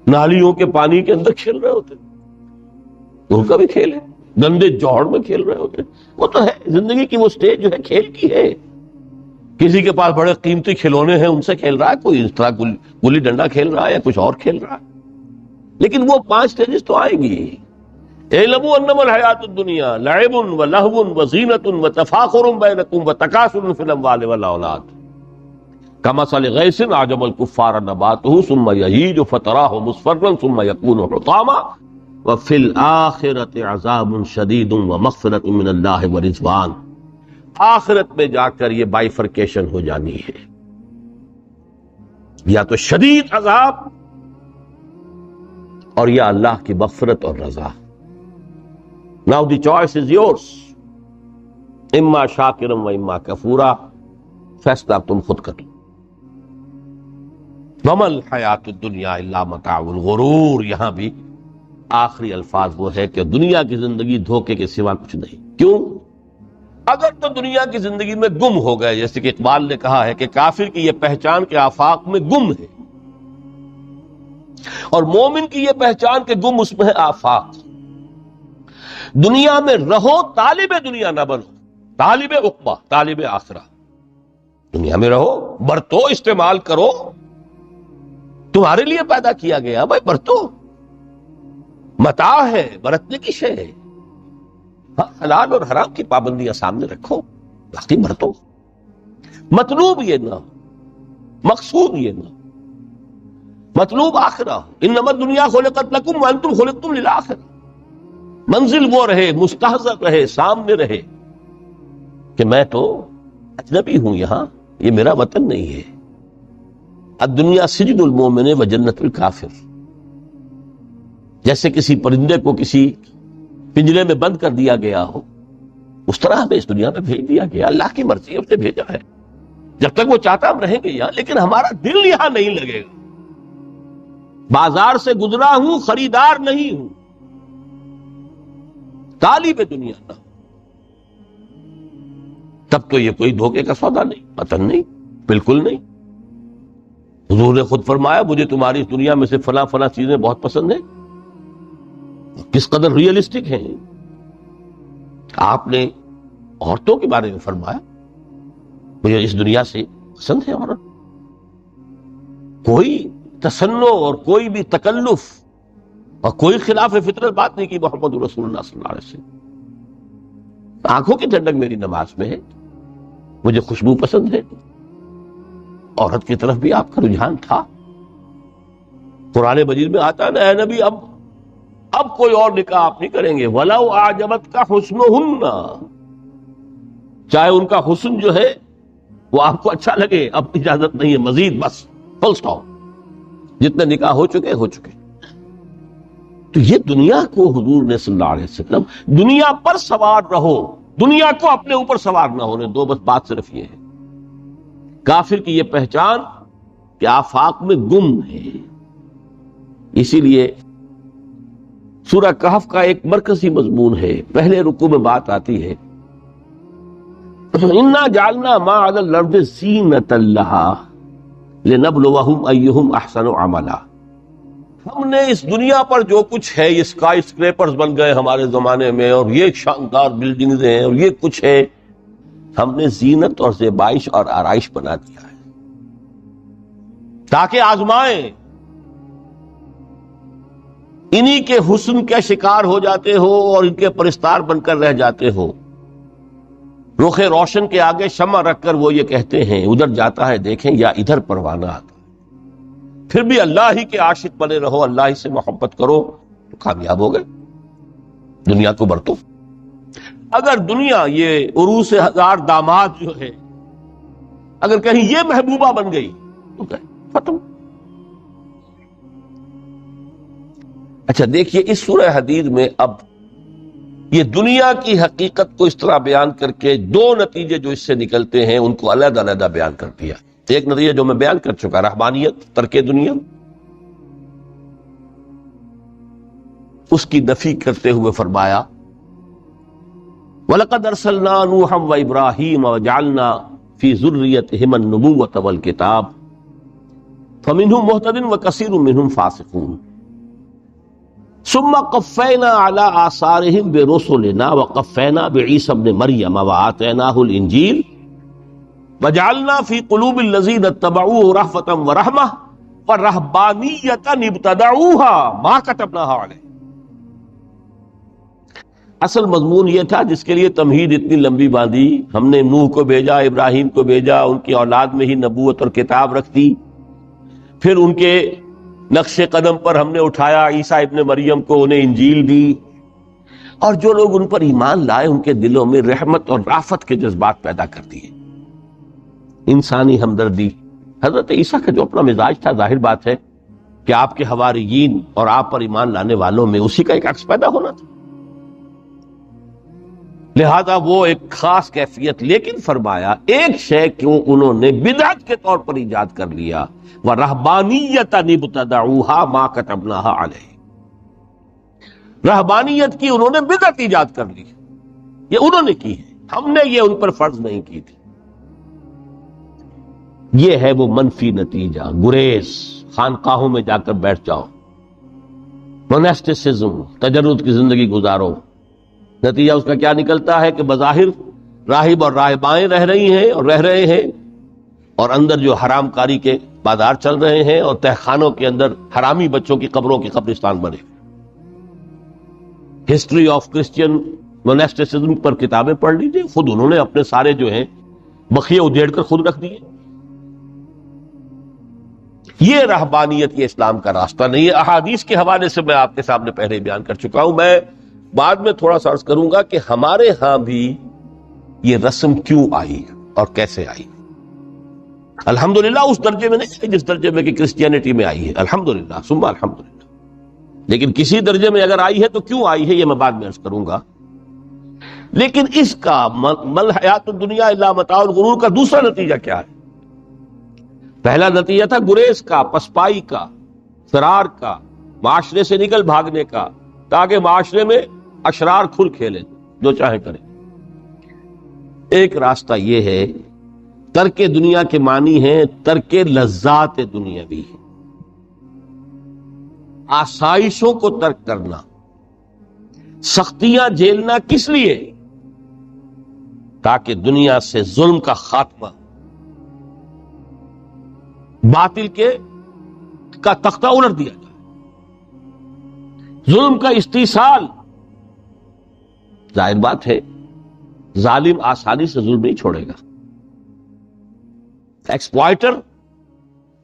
نالیوں کے پانی کے اندر کھیل رہے ہوتے ہیں، ان کا بھی کھیل ہے. گندے جوہڑ میں کھیل رہے ہوتے ہیں. وہ تو ہے زندگی کی وہ سٹیج جو ہے کھیل کی ہے. کسی کے پاس بڑے قیمتی کھلونے ہیں، ان سے کھیل رہا ہے، کوئی اس طرح گلی ڈنڈا کھیل رہا ہے یا کچھ اور کھیل رہا ہے. لیکن وہ 5 سٹیجز تو آئیں گی. اعلموا انما الحیات الدنیا لعب ولہو وزینۃ وتفاخر بینکم وتکاثر فی الاموال والاولاد. کمثل غیث اعجب الکفار نباتہ ثم یہیج فتراہ مصفرا ثم یکون حطاما وفی الآخرۃ عذاب شدید ومغفرۃ من اللہ ورضوان. آخرت میں جا کر یہ بائیفرکیشن ہو جانی ہے، یا تو شدید عذاب اور یا اللہ کی مغفرت اور رضا. Now the choice is yours. اما شاکرا و اما کفورا، فیصلہ تم خود کر لو. وما الحیات الدنیا الا متاع الغرور، یہاں بھی آخری الفاظ وہ ہے کہ دنیا کی زندگی دھوکے کے سوا کچھ نہیں. کیوں؟ اگر تو دنیا کی زندگی میں گم ہو گئے، جیسے کہ اقبال نے کہا ہے کہ کافر کی یہ پہچان کے آفاق میں گم ہے، اور مومن کی یہ پہچان کے گم اس میں ہے آفاق. دنیا میں رہو، طالب دنیا نہ بنو، طالب عقبہ، طالب آخرہ. دنیا میں رہو، برتو، استعمال کرو، تمہارے لیے پیدا کیا گیا بھائی، برتو، متاع ہے، برتنے کی شے ہے. حلال اور حرام کی پابندیاں سامنے رکھو، باقی برتو. مطلوب یہ نہ، مقصود یہ نہ، مطلوب آخرہ. انما الدنیا خلقت لکم وانتم خلقتم للآخرہ. منزل وہ رہے، مستحضر رہے، سامنے رہے کہ میں تو اجنبی ہوں، یہاں یہ میرا وطن نہیں ہے. الدنیا سجن المومن و جنت الکافر. جیسے کسی پرندے کو کسی پنجرے میں بند کر دیا گیا ہو، اس طرح ہمیں اس دنیا میں بھیج دیا گیا. اللہ کی مرضی ہم نے بھیجا ہے. جب تک وہ چاہتا ہم رہیں گے یہاں، لیکن ہمارا دل یہاں نہیں لگے گا. بازار سے گزرا ہوں، خریدار نہیں ہوں، طالب دنیا نہ، تب تو یہ کوئی دھوکے کا سودا نہیں، وطن نہیں، بالکل نہیں. حضور نے خود فرمایا مجھے تمہاری اس دنیا میں سے فلاں فلاں چیزیں بہت پسند ہیں. کس قدر ریئلسٹک ہیں. آپ نے عورتوں کے بارے میں فرمایا مجھے اس دنیا سے پسند ہے عورت. کوئی تصنع اور کوئی بھی تکلف اور کوئی خلاف فطرت بات نہیں کی محمد رسول اللہ صلی اللہ علیہ وسلم. آنکھوں کی ٹھنڈک میری نماز میں ہے، مجھے خوشبو پسند ہے. عورت کی طرف بھی آپ کا رجحان تھا. قرآن مجید میں آتا ہے نا، اے نبی اب کوئی اور نکاح آپ نہیں کریں گے. وَلَوْ أَعْجَبَتْكَ حُسْنُهُنَّ، چاہے ان کا حسن جو ہے وہ آپ کو اچھا لگے، اب اجازت نہیں ہے مزید، بس فل سٹاپ. جتنے نکاح ہو چکے. تو یہ دنیا کو حضور نے صلی اللہ علیہ وسلم دنیا پر سوار رہو، دنیا کو اپنے اوپر سوار نہ ہونے دو. بس بات صرف یہ ہے. کافر کی یہ پہچان کہ آفاق میں گم ہے. اسی لیے سورہ کہف کا ایک مرکزی مضمون ہے. پہلے رکوع میں بات آتی ہے اِنَّا جَعَلْنَا مَا عَلَى الْأَرْضِ زِینَةً لَهَا لِنَبْلُوَهُمْ أَيُّهُمْ أَحْسَنُ عَمَلًا. ہم نے اس دنیا پر جو کچھ ہے، یہ اسکائی اسکریپرز بن گئے ہمارے زمانے میں، اور یہ شاندار بلڈنگز ہیں، اور یہ کچھ ہے، ہم نے زینت اور زیبائش اور آرائش بنا دیا ہے تاکہ آزمائیں. انہی کے حسن کے شکار ہو جاتے ہو اور ان کے پرستار بن کر رہ جاتے ہو. رخ روشن کے آگے شمع رکھ کر وہ یہ کہتے ہیں ادھر جاتا ہے دیکھیں یا ادھر پروانہ آتا ہے. پھر بھی اللہ ہی کے عاشق بنے رہو، اللہ ہی سے محبت کرو تو کامیاب ہو گئے. دنیا کو برتو. اگر دنیا یہ عروس ہزار داماد جو ہے، اگر کہیں یہ محبوبہ بن گئی تو ختم. اچھا دیکھیے اس سورہ حدید میں اب یہ دنیا کی حقیقت کو اس طرح بیان کر کے دو نتیجے جو اس سے نکلتے ہیں ان کو علیحدہ علیحدہ بیان کر دیا. ایک نتیجہ جو میں بیان کر چکا، رہبانیت، ترک دنیا، اس کی نفی کرتے ہوئے فرمایا وَلَقَدْ أَرْسَلْنَا نُوحًا وَإِبْرَاهِيمَ وَجَعَلْنَا فِي ذُرِّيَّتِهِمَا النُّبُوَّةَ وَالْكِتَابَ فَمِنْهُمْ مُهْتَدٍ وَكَثِيرٌ مِّنْهُمْ فَاسِقُونَ ثُمَّ قَفَّيْنَا عَلَىٰ آثَارِهِمْ بِرُسُلِنَا وَقَفَّيْنَا بِعِيسَى ابْنِ مَرْيَمَ وَآتَيْنَاهُ الْإِنْجِيلَ وَجَعَلْنَا فِي قُلُوبِ الَّذِينَ اتَّبَعُوهُ رَأْفَةً وَرَحْمَةً وَرَهْبَانِيَّةً ابْتَدَعُوهَا مَا كَتَبْنَاهَا عَلَيْهِمْ. اصل مضمون یہ تھا جس کے لیے تمہید اتنی لمبی باندھی. ہم نے نوح کو بھیجا، ابراہیم کو بھیجا، ان کی اولاد میں ہی نبوت اور کتاب رکھ دی، پھر ان کے نقش قدم پر ہم نے اٹھایا عیسیٰ ابن مریم کو، انہیں انجیل دی، اور جو لوگ ان پر ایمان لائے ان کے دلوں میں رحمت اور رافت کے جذبات پیدا کر دیے، انسانی ہمدردی. حضرت عیسیٰ کا جو اپنا مزاج تھا، ظاہر بات ہے کہ آپ کے حواریین اور آپ پر ایمان لانے والوں میں اسی کا ایک عکس پیدا ہونا تھا، لہذا وہ ایک خاص کیفیت. لیکن فرمایا ایک شے کیوں انہوں نے بدعت کے طور پر ایجاد کر لیا، وَرَهْبَانِيَّةً ابْتَدَعُوهَا مَا كَتَبْنَاهَا عَلَيْهِمْ. رہبانیت کی انہوں نے بدعت ایجاد کر لی، یہ انہوں نے کی ہے، ہم نے یہ ان پر فرض نہیں کی تھی. یہ ہے وہ منفی نتیجہ. گریز، خانقاہوں میں جا کر بیٹھ جاؤ، موناسٹسزم، تجرد کی زندگی گزارو. نتیجہ اس کا کیا نکلتا ہے کہ بظاہر راہب اور راہبائیں رہ رہی ہیں اور رہ رہے ہیں، اور اندر جو حرام کاری کے بازار چل رہے ہیں، اور تہخانوں کے اندر حرامی بچوں کی قبروں کے قبرستان بنے. ہسٹری آف کرسچین موناسٹسزم پر کتابیں پڑھ لیجیے، خود انہوں نے اپنے سارے جو ہیں بخیے ادھیڑ کر خود رکھ دیے. یہ رہبانیت، یہ اسلام کا راستہ نہیں ہے. احادیث کے حوالے سے میں آپ کے سامنے پہلے بیان کر چکا ہوں. میں بعد میں تھوڑا سا عرض کروں گا کہ ہمارے ہاں بھی یہ رسم کیوں آئی اور کیسے آئی. الحمدللہ اس درجے میں نہیں جس درجے میں کہ کرسچینٹی میں آئی ہے، الحمدللہ ثم الحمدللہ، لیکن کسی درجے میں اگر آئی ہے تو کیوں آئی ہے یہ میں بعد میں عرض کروں گا. لیکن اس کا مل حیات الدنیا الا متاع الغرور کا دوسرا نتیجہ کیا ہے؟ پہلا نتیجہ تھا گریز کا، پسپائی کا، فرار کا، معاشرے سے نکل بھاگنے کا، تاکہ معاشرے میں اشرار کھل کھیلیں، جو چاہے کریں. ایک راستہ یہ ہے، ترک دنیا کے معنی ہیں ترک لذات دنیاوی، آسائشوں کو ترک کرنا. سختیاں جھیلنا کس لیے؟ تاکہ دنیا سے ظلم کا خاتمہ، باطل کا تختہ الٹ دیا جائے، ظلم کا استیصال. ظاہر بات ہے ظالم آسانی سے ظلم نہیں چھوڑے گا. ایکسپلائٹر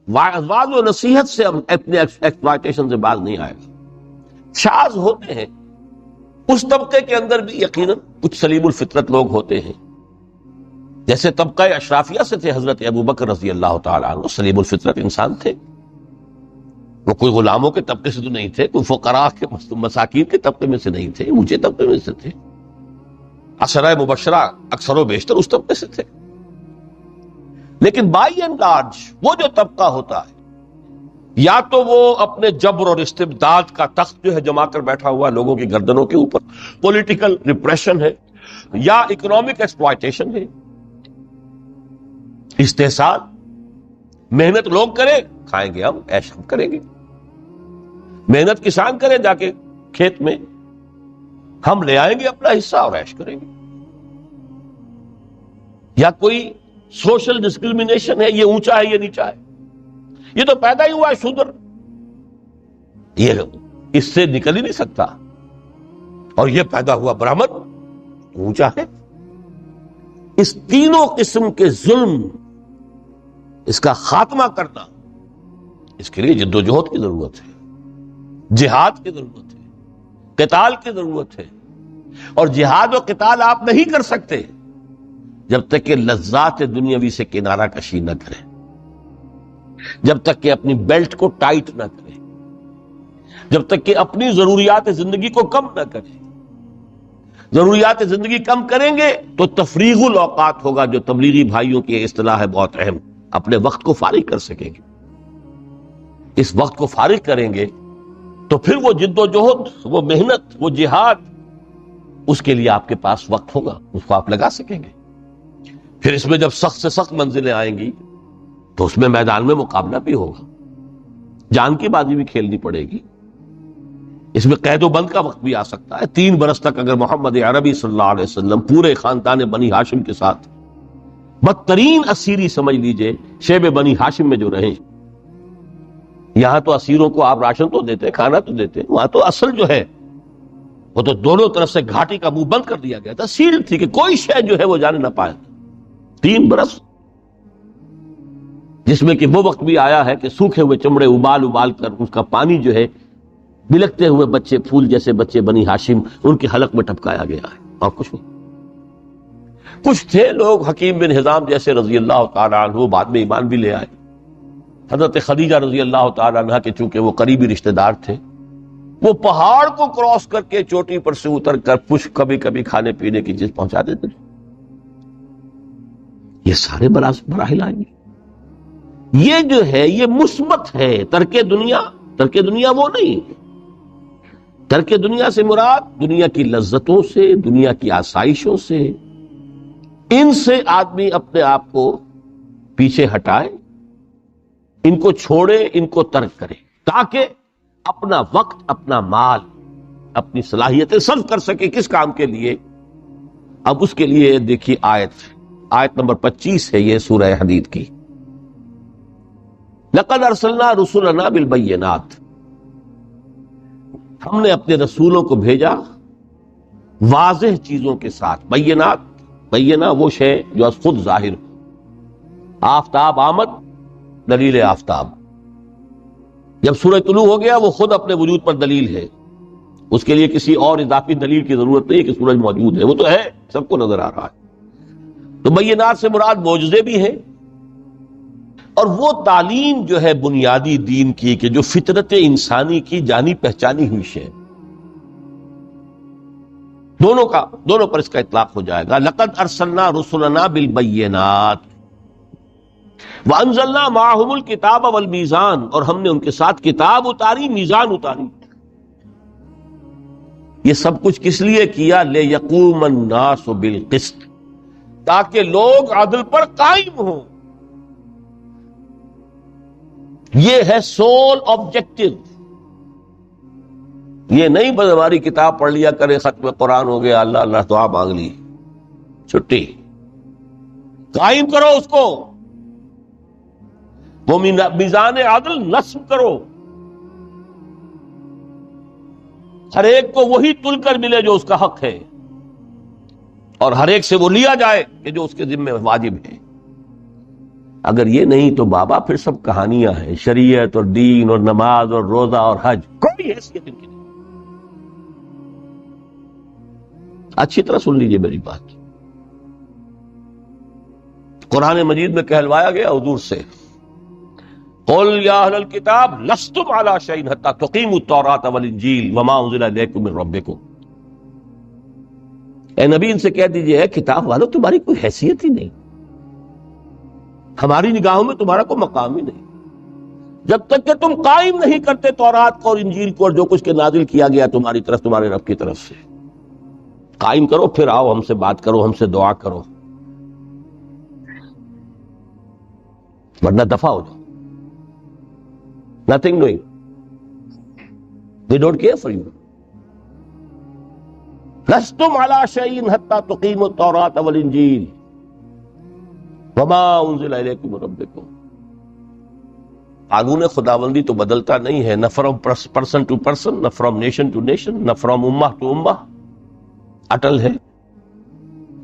واعظ و نصیحت سے اپنے ایکسپلائٹیشن سے باز نہیں آئے گا. شاذ ہوتے ہیں اس طبقے کے اندر بھی، یقیناً کچھ سلیم الفطرت لوگ ہوتے ہیں، جیسے طبقہ اشرافیہ سے تھے حضرت ابو بکر رضی اللہ تعالیٰ عنہ، سلیم الفطرت انسان تھے. وہ کوئی غلاموں کے طبقے سے تو نہیں تھے، کوئی فقراء کے مساکین کے طبقے میں سے نہیں تھے، اونچے طبقے میں سے تھے. عشرہ مبشرہ اکثر و بیشتر اس طبقے سے تھے. لیکن بائی اینڈ لارج وہ جو طبقہ ہوتا ہے، یا تو وہ اپنے جبر اور استبداد کا تخت جو ہے جما کر بیٹھا ہوا لوگوں کی گردنوں کے اوپر، پولیٹیکل ریپریشن ہے، یا اکنامک ایکسپلائٹیشن ہے، استحصال. محنت لوگ کریں، کھائیں گے ہم، عیش ہم کریں گے. محنت کسان کریں جا کے کھیت میں، ہم لے آئیں گے اپنا حصہ اور عیش کریں گے. یا کوئی سوشل ڈسکریمنیشن ہے، یہ اونچا ہے یہ نیچا ہے، یہ تو پیدا ہی ہوا ہے شودر، یہ اس سے نکل ہی نہیں سکتا، اور یہ پیدا ہوا برہمن، اونچا ہے. اس تینوں قسم کے ظلم، اس کا خاتمہ کرنا، اس کے لیے جد و جہد کی ضرورت ہے، جہاد کی ضرورت ہے، قتال کی ضرورت ہے. اور جہاد و قتال آپ نہیں کر سکتے جب تک کہ لذات دنیاوی سے کنارہ کشی نہ کریں، جب تک کہ اپنی بیلٹ کو ٹائٹ نہ کریں، جب تک کہ اپنی ضروریات زندگی کو کم نہ کریں. ضروریات زندگی کم کریں گے تو تفریغ الاوقات ہوگا، جو تبلیغی بھائیوں کی اصطلاح ہے بہت اہم. اپنے وقت کو فارغ کر سکیں گے. اس وقت کو فارغ کریں گے تو پھر وہ جد و جہد، وہ محنت، وہ جہاد، اس کے لیے آپ کے پاس وقت ہوگا، اس کو آپ لگا سکیں گے. پھر اس میں جب سخت سے سخت منزلیں آئیں گی تو اس میں میدان میں مقابلہ بھی ہوگا، جان کی بازی بھی کھیلنی پڑے گی. اس میں قید و بند کا وقت بھی آ سکتا ہے. 3 برس تک اگر محمد عربی صلی اللہ علیہ وسلم پورے خاندان بنی ہاشم کے ساتھ، بدترین اسیری سمجھ لیجئے شیب بنی ہاشم میں جو رہے، یہاں تو اسیروں کو آپ راشن تو دیتے، کھانا تو دیتے، وہاں تو اصل جو ہے وہ تو دونوں طرف سے گھاٹی کا منہ بند کر دیا گیا تھا، سیل تھی کہ کوئی شے جو ہے وہ جانے نہ پائے. 3 برس، جس میں کہ وہ وقت بھی آیا ہے کہ سوکھے ہوئے چمڑے ابال ابال کر اس کا پانی جو ہے بلکتے ہوئے بچے، پھول جیسے بچے بنی ہاشم، ان کے حلق میں ٹپکایا گیا ہے، اور کچھ نہیں. کچھ تھے لوگ، حکیم بن حزام جیسے رضی اللہ تعالیٰ عنہ، بعد میں ایمان بھی لے آئے. حضرت خدیجہ رضی اللہ تعالیٰ عنہ کے چونکہ وہ قریبی رشتہ دار تھے، وہ پہاڑ کو کراس کر کے چوٹی پر سے اتر کر کچھ کبھی کبھی کھانے پینے کی چیز پہنچا دیتے تھے. یہ سارے مراحل آئیں گے. یہ جو ہے یہ مثبت ہے. ترک دنیا وہ نہیں. ترک دنیا سے مراد دنیا کی لذتوں سے، دنیا کی آسائشوں سے، ان سے آدمی اپنے آپ کو پیچھے ہٹائے، ان کو چھوڑے، ان کو ترک کرے، تاکہ اپنا وقت، اپنا مال، اپنی صلاحیتیں صرف کر سکے. کس کام کے لیے؟ اب اس کے لیے دیکھیے آیت نمبر 25 ہے یہ سورہ حدید کی. لقد ارسلنا رسلنا بالبینات، ہم نے اپنے رسولوں کو بھیجا واضح چیزوں کے ساتھ. بینہ وہ شے جو از خود ظاہر ہو. آفتاب آمد، دلیل آفتاب. جب سورج طلوع ہو گیا وہ خود اپنے وجود پر دلیل ہے، اس کے لیے کسی اور اضافی دلیل کی ضرورت نہیں کہ سورج موجود ہے، وہ تو ہے، سب کو نظر آ رہا ہے. تو بینات سے مراد معجزے بھی ہیں، اور وہ تعلیم جو ہے بنیادی دین کی کہ جو فطرت انسانی کی جانی پہچانی ہوئی ہے، دونوں پر اس کا اطلاق ہو جائے گا. لقد ارسلنا رسلنا بالبینات وانزلنا معهم الکتاب والمیزان، اور ہم نے ان کے ساتھ کتاب اتاری، میزان اتاری. یہ سب کچھ کس لیے کیا؟ لیقوم الناس بالقسط، تاکہ لوگ عدل پر قائم ہوں. یہ ہے سول آبجیکٹو. یہ نہیں بس ہماری کتاب پڑھ لیا کرے، ختم قرآن ہو گیا، اللہ اللہ دعا مانگ لی، چھٹی. قائم کرو اس کو، وہ میزان عدل نصب کرو، ہر ایک کو وہی تل کر ملے جو اس کا حق ہے، اور ہر ایک سے وہ لیا جائے کہ جو اس کے ذمہ واجب ہے. اگر یہ نہیں تو بابا پھر سب کہانیاں ہیں. شریعت اور دین اور نماز اور روزہ اور حج، کوئی حیثیت ان کی نہیں. اچھی طرح سن لیجئے میری بات. قرآن مجید میں کہلوایا گیا حضور سے، قل یا اہل الکتاب لستم علی شیء حتی تقیموا التوراۃ والانجیل وما انزل الیکم من ربکم. اے نبی ان سے کہہ دیجئے، کتاب والو تمہاری کوئی حیثیت ہی نہیں، ہماری نگاہوں میں تمہارا کوئی مقام ہی نہیں، جب تک کہ تم قائم نہیں کرتے تورات کو اور انجیل کو اور جو کچھ کے نازل کیا گیا تمہاری طرف، تمہارے رب کی طرف سے. قائم کرو، پھر آؤ ہم سے بات کرو، ہم سے دعا کرو، ورنہ دفع ہو جاؤ. Nothing doing. They don't care for you. لستم علی شیء حتی تقیموا التوراۃ والانجیل وما انزل الیکم من ربکم. قانون خداوندی تو بدلتا نہیں ہے، نہ فرام پرسن ٹو پرسن، نہ فرام نیشن ٹو نیشن، نہ فرام امہ ٹو امہ، اٹل ہے.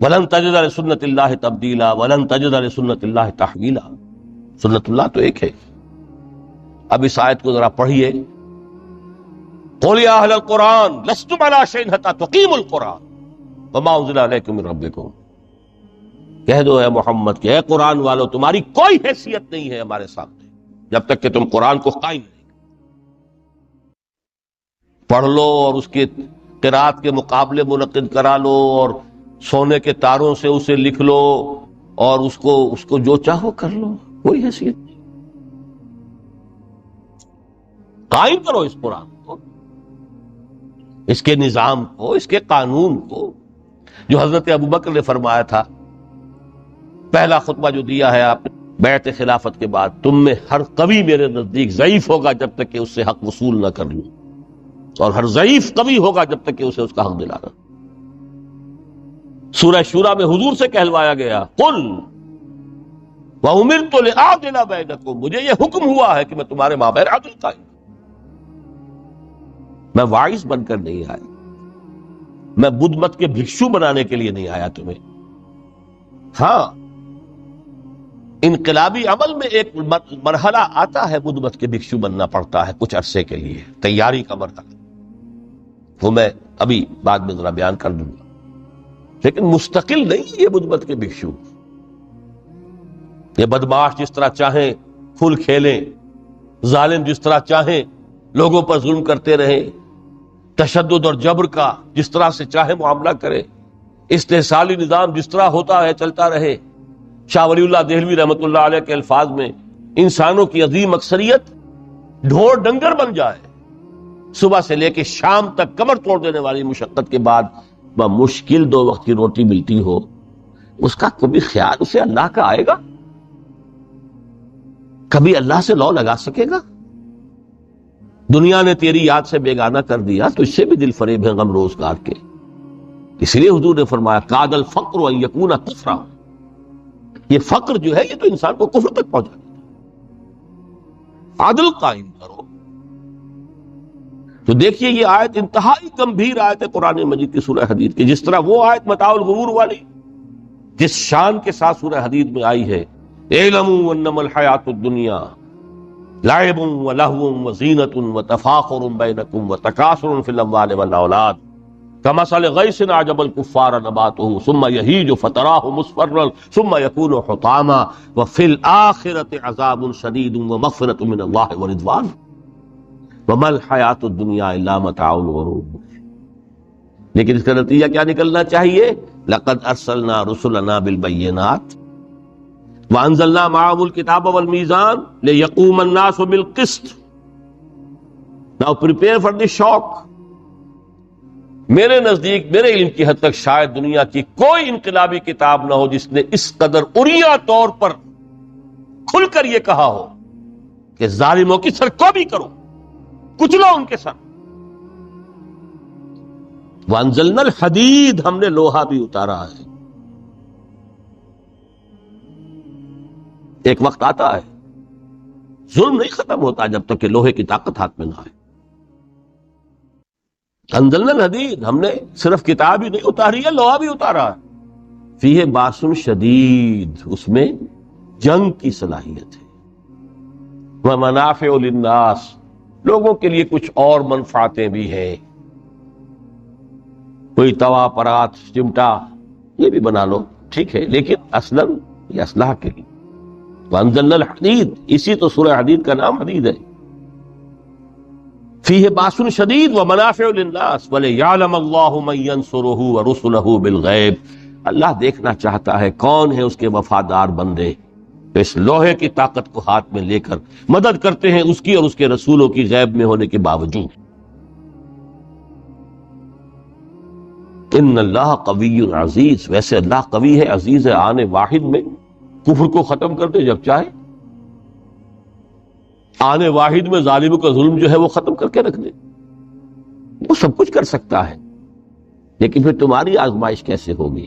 ولن تجد لسنت اللہ تبدیلا ولن تجد لسنت اللہ تحویلا. سنت اللہ تو ایک ہے. اب اس آیت کو ذرا پڑھیے. قل یا اہل القرآن لستم علی شیء حتی تقیموا القرآن وما انزل الیکم من ربکم. کہہ دو اے محمد کہ اے قرآن والو تمہاری کوئی حیثیت نہیں ہے ہمارے سامنے جب تک کہ تم قرآن کو قائم نہیں پڑھ لو اور اس کے قرات کے مقابلے منعقد کرا لو اور سونے کے تاروں سے اسے لکھ لو اور اس کو جو چاہو کر لو، کوئی حیثیت نہیں. قائم کرو اس قرآن کو، اس کے نظام کو، اس کے قانون کو، جو حضرت ابوبکر نے فرمایا تھا پہلا خطبہ جو دیا ہے آپ نے بیعت خلافت کے بعد، تم میں ہر قوی میرے نزدیک ضعیف ہوگا جب تک کہ اس سے حق وصول نہ کر لوں، اور ہر ضعیف قوی ہوگا جب تک کہ اسے اس کا حق دلانا. سورہ شورى میں حضور سے کہلوایا گیا قل وَأُمِرْتُ لِأَعْدِلَ بَيْنَكُمْ، مجھے یہ حکم ہوا ہے کہ میں تمہارے مابین عدل قائم. میں واعظ بن کر نہیں آیا، میں بدھ مت کے بھکشو بنانے کے لیے نہیں آیا تمہیں. ہاں انقلابی عمل میں ایک مرحلہ آتا ہے، بدھ مت کے بھکشو بننا پڑتا ہے کچھ عرصے کے لیے، تیاری کا مرحلہ، وہ میں ابھی بعد میں ذرا بیان کر دوں گا. لیکن مستقل نہیں یہ بدھ مت کے بھکشو. یہ بدماش جس طرح چاہیں پھول کھیلیں، ظالم جس طرح چاہیں لوگوں پر ظلم کرتے رہیں، تشدد اور جبر کا جس طرح سے چاہے معاملہ کرے، استحصالی نظام جس طرح ہوتا ہے چلتا رہے. شاہ ولی اللہ دہلوی رحمۃ اللہ علیہ کے الفاظ میں انسانوں کی عظیم اکثریت ڈھور ڈنگر بن جائے، صبح سے لے کے شام تک کمر توڑ دینے والی مشقت کے بعد بمشکل 2 وقت کی روٹی ملتی ہو، اس کا کبھی خیال اسے اللہ کا آئے گا؟ کبھی اللہ سے لو لگا سکے گا؟ دنیا نے تیری یاد سے بیگانہ کر دیا تو اس سے بھی دل فریب ہے غم روزگار کے. اس لیے حضور نے فرمایا کاد الفقر ان یکون کفرا، یہ فقر جو ہے یہ تو انسان کو کفر تک پہنچا دیتا ہے. عدل قائم کرو. تو دیکھیے یہ آیت انتہائی گمبھیر آیت ہے قرآن مجید کی سورہ حدید کی. جس طرح وہ آیت متاع الغرور والی جس شان کے ساتھ سورہ حدید میں آئی ہے، اعلموا انما الحیات الدنیا لعب ولہو وزینۃ وتفاخر بینکم وتکاثر فی الاموال والاولاد کمثل غیث اعجب الکفار نباتہ ثم یہیج فتراہ مصفرا ثم یکون حطاما وفی الآخرۃ عذاب شدید ومغفرۃ من اللہ ورضوان وما الحیات الدنیا الا متاع الغرور. لیکن اس کا نتیجہ کیا نکلنا چاہیے؟ لقد ارسلنا رسلنا بالبینات وانزلنا معهم الکتاب والمیزان لیقوم الناس بالقسط. Now prepare for the shock. میرے نزدیک، میرے علم کی حد تک شاید دنیا کی کوئی انقلابی کتاب نہ ہو جس نے اس قدر عریاں طور پر کھل کر یہ کہا ہو کہ ظالموں کی سرکوبی کرو، کچلو ان کے سر. وانزلنا الحدید، ہم نے لوہا بھی اتارا ہے. ایک وقت آتا ہے ظلم نہیں ختم ہوتا جب تک کہ لوہے کی طاقت ہاتھ میں نہ آئے. انزلنا الحدید، ہم نے صرف کتاب ہی نہیں اتاری ہے، لوہا بھی اتارا ہے. فیہ باس شدید، اس میں جنگ کی صلاحیت ہے. ومنافع للناس، لوگوں کے لیے کچھ اور منفعتیں بھی ہیں. کوئی توا پرات چمٹا یہ بھی بنا لو، ٹھیک ہے، لیکن اصلاً یہ اصلاح کے لیے. وانزلنا الحدید، اسی تو سورہ حدید کا نام حدید ہے. فیہ باس شدید ومنافع للناس ولیعلم اللہ من ینصرہ ورسلہ بالغیب. اللہ دیکھنا چاہتا ہے کون ہے اس کے وفادار بندے تو اس لوہے کی طاقت کو ہاتھ میں لے کر مدد کرتے ہیں اس کی اور اس کے رسولوں کی غیب میں ہونے کے باوجود. ان اللہ قوی عزیز، ویسے اللہ قوی ہے، عزیز ہے. آنے واحد میں کفر کو ختم کر دے جب چاہے، آنے واحد میں ظالموں کا ظلم جو ہے وہ ختم کر کے رکھ دے. وہ سب کچھ کر سکتا ہے. لیکن پھر تمہاری آزمائش کیسے ہوگی؟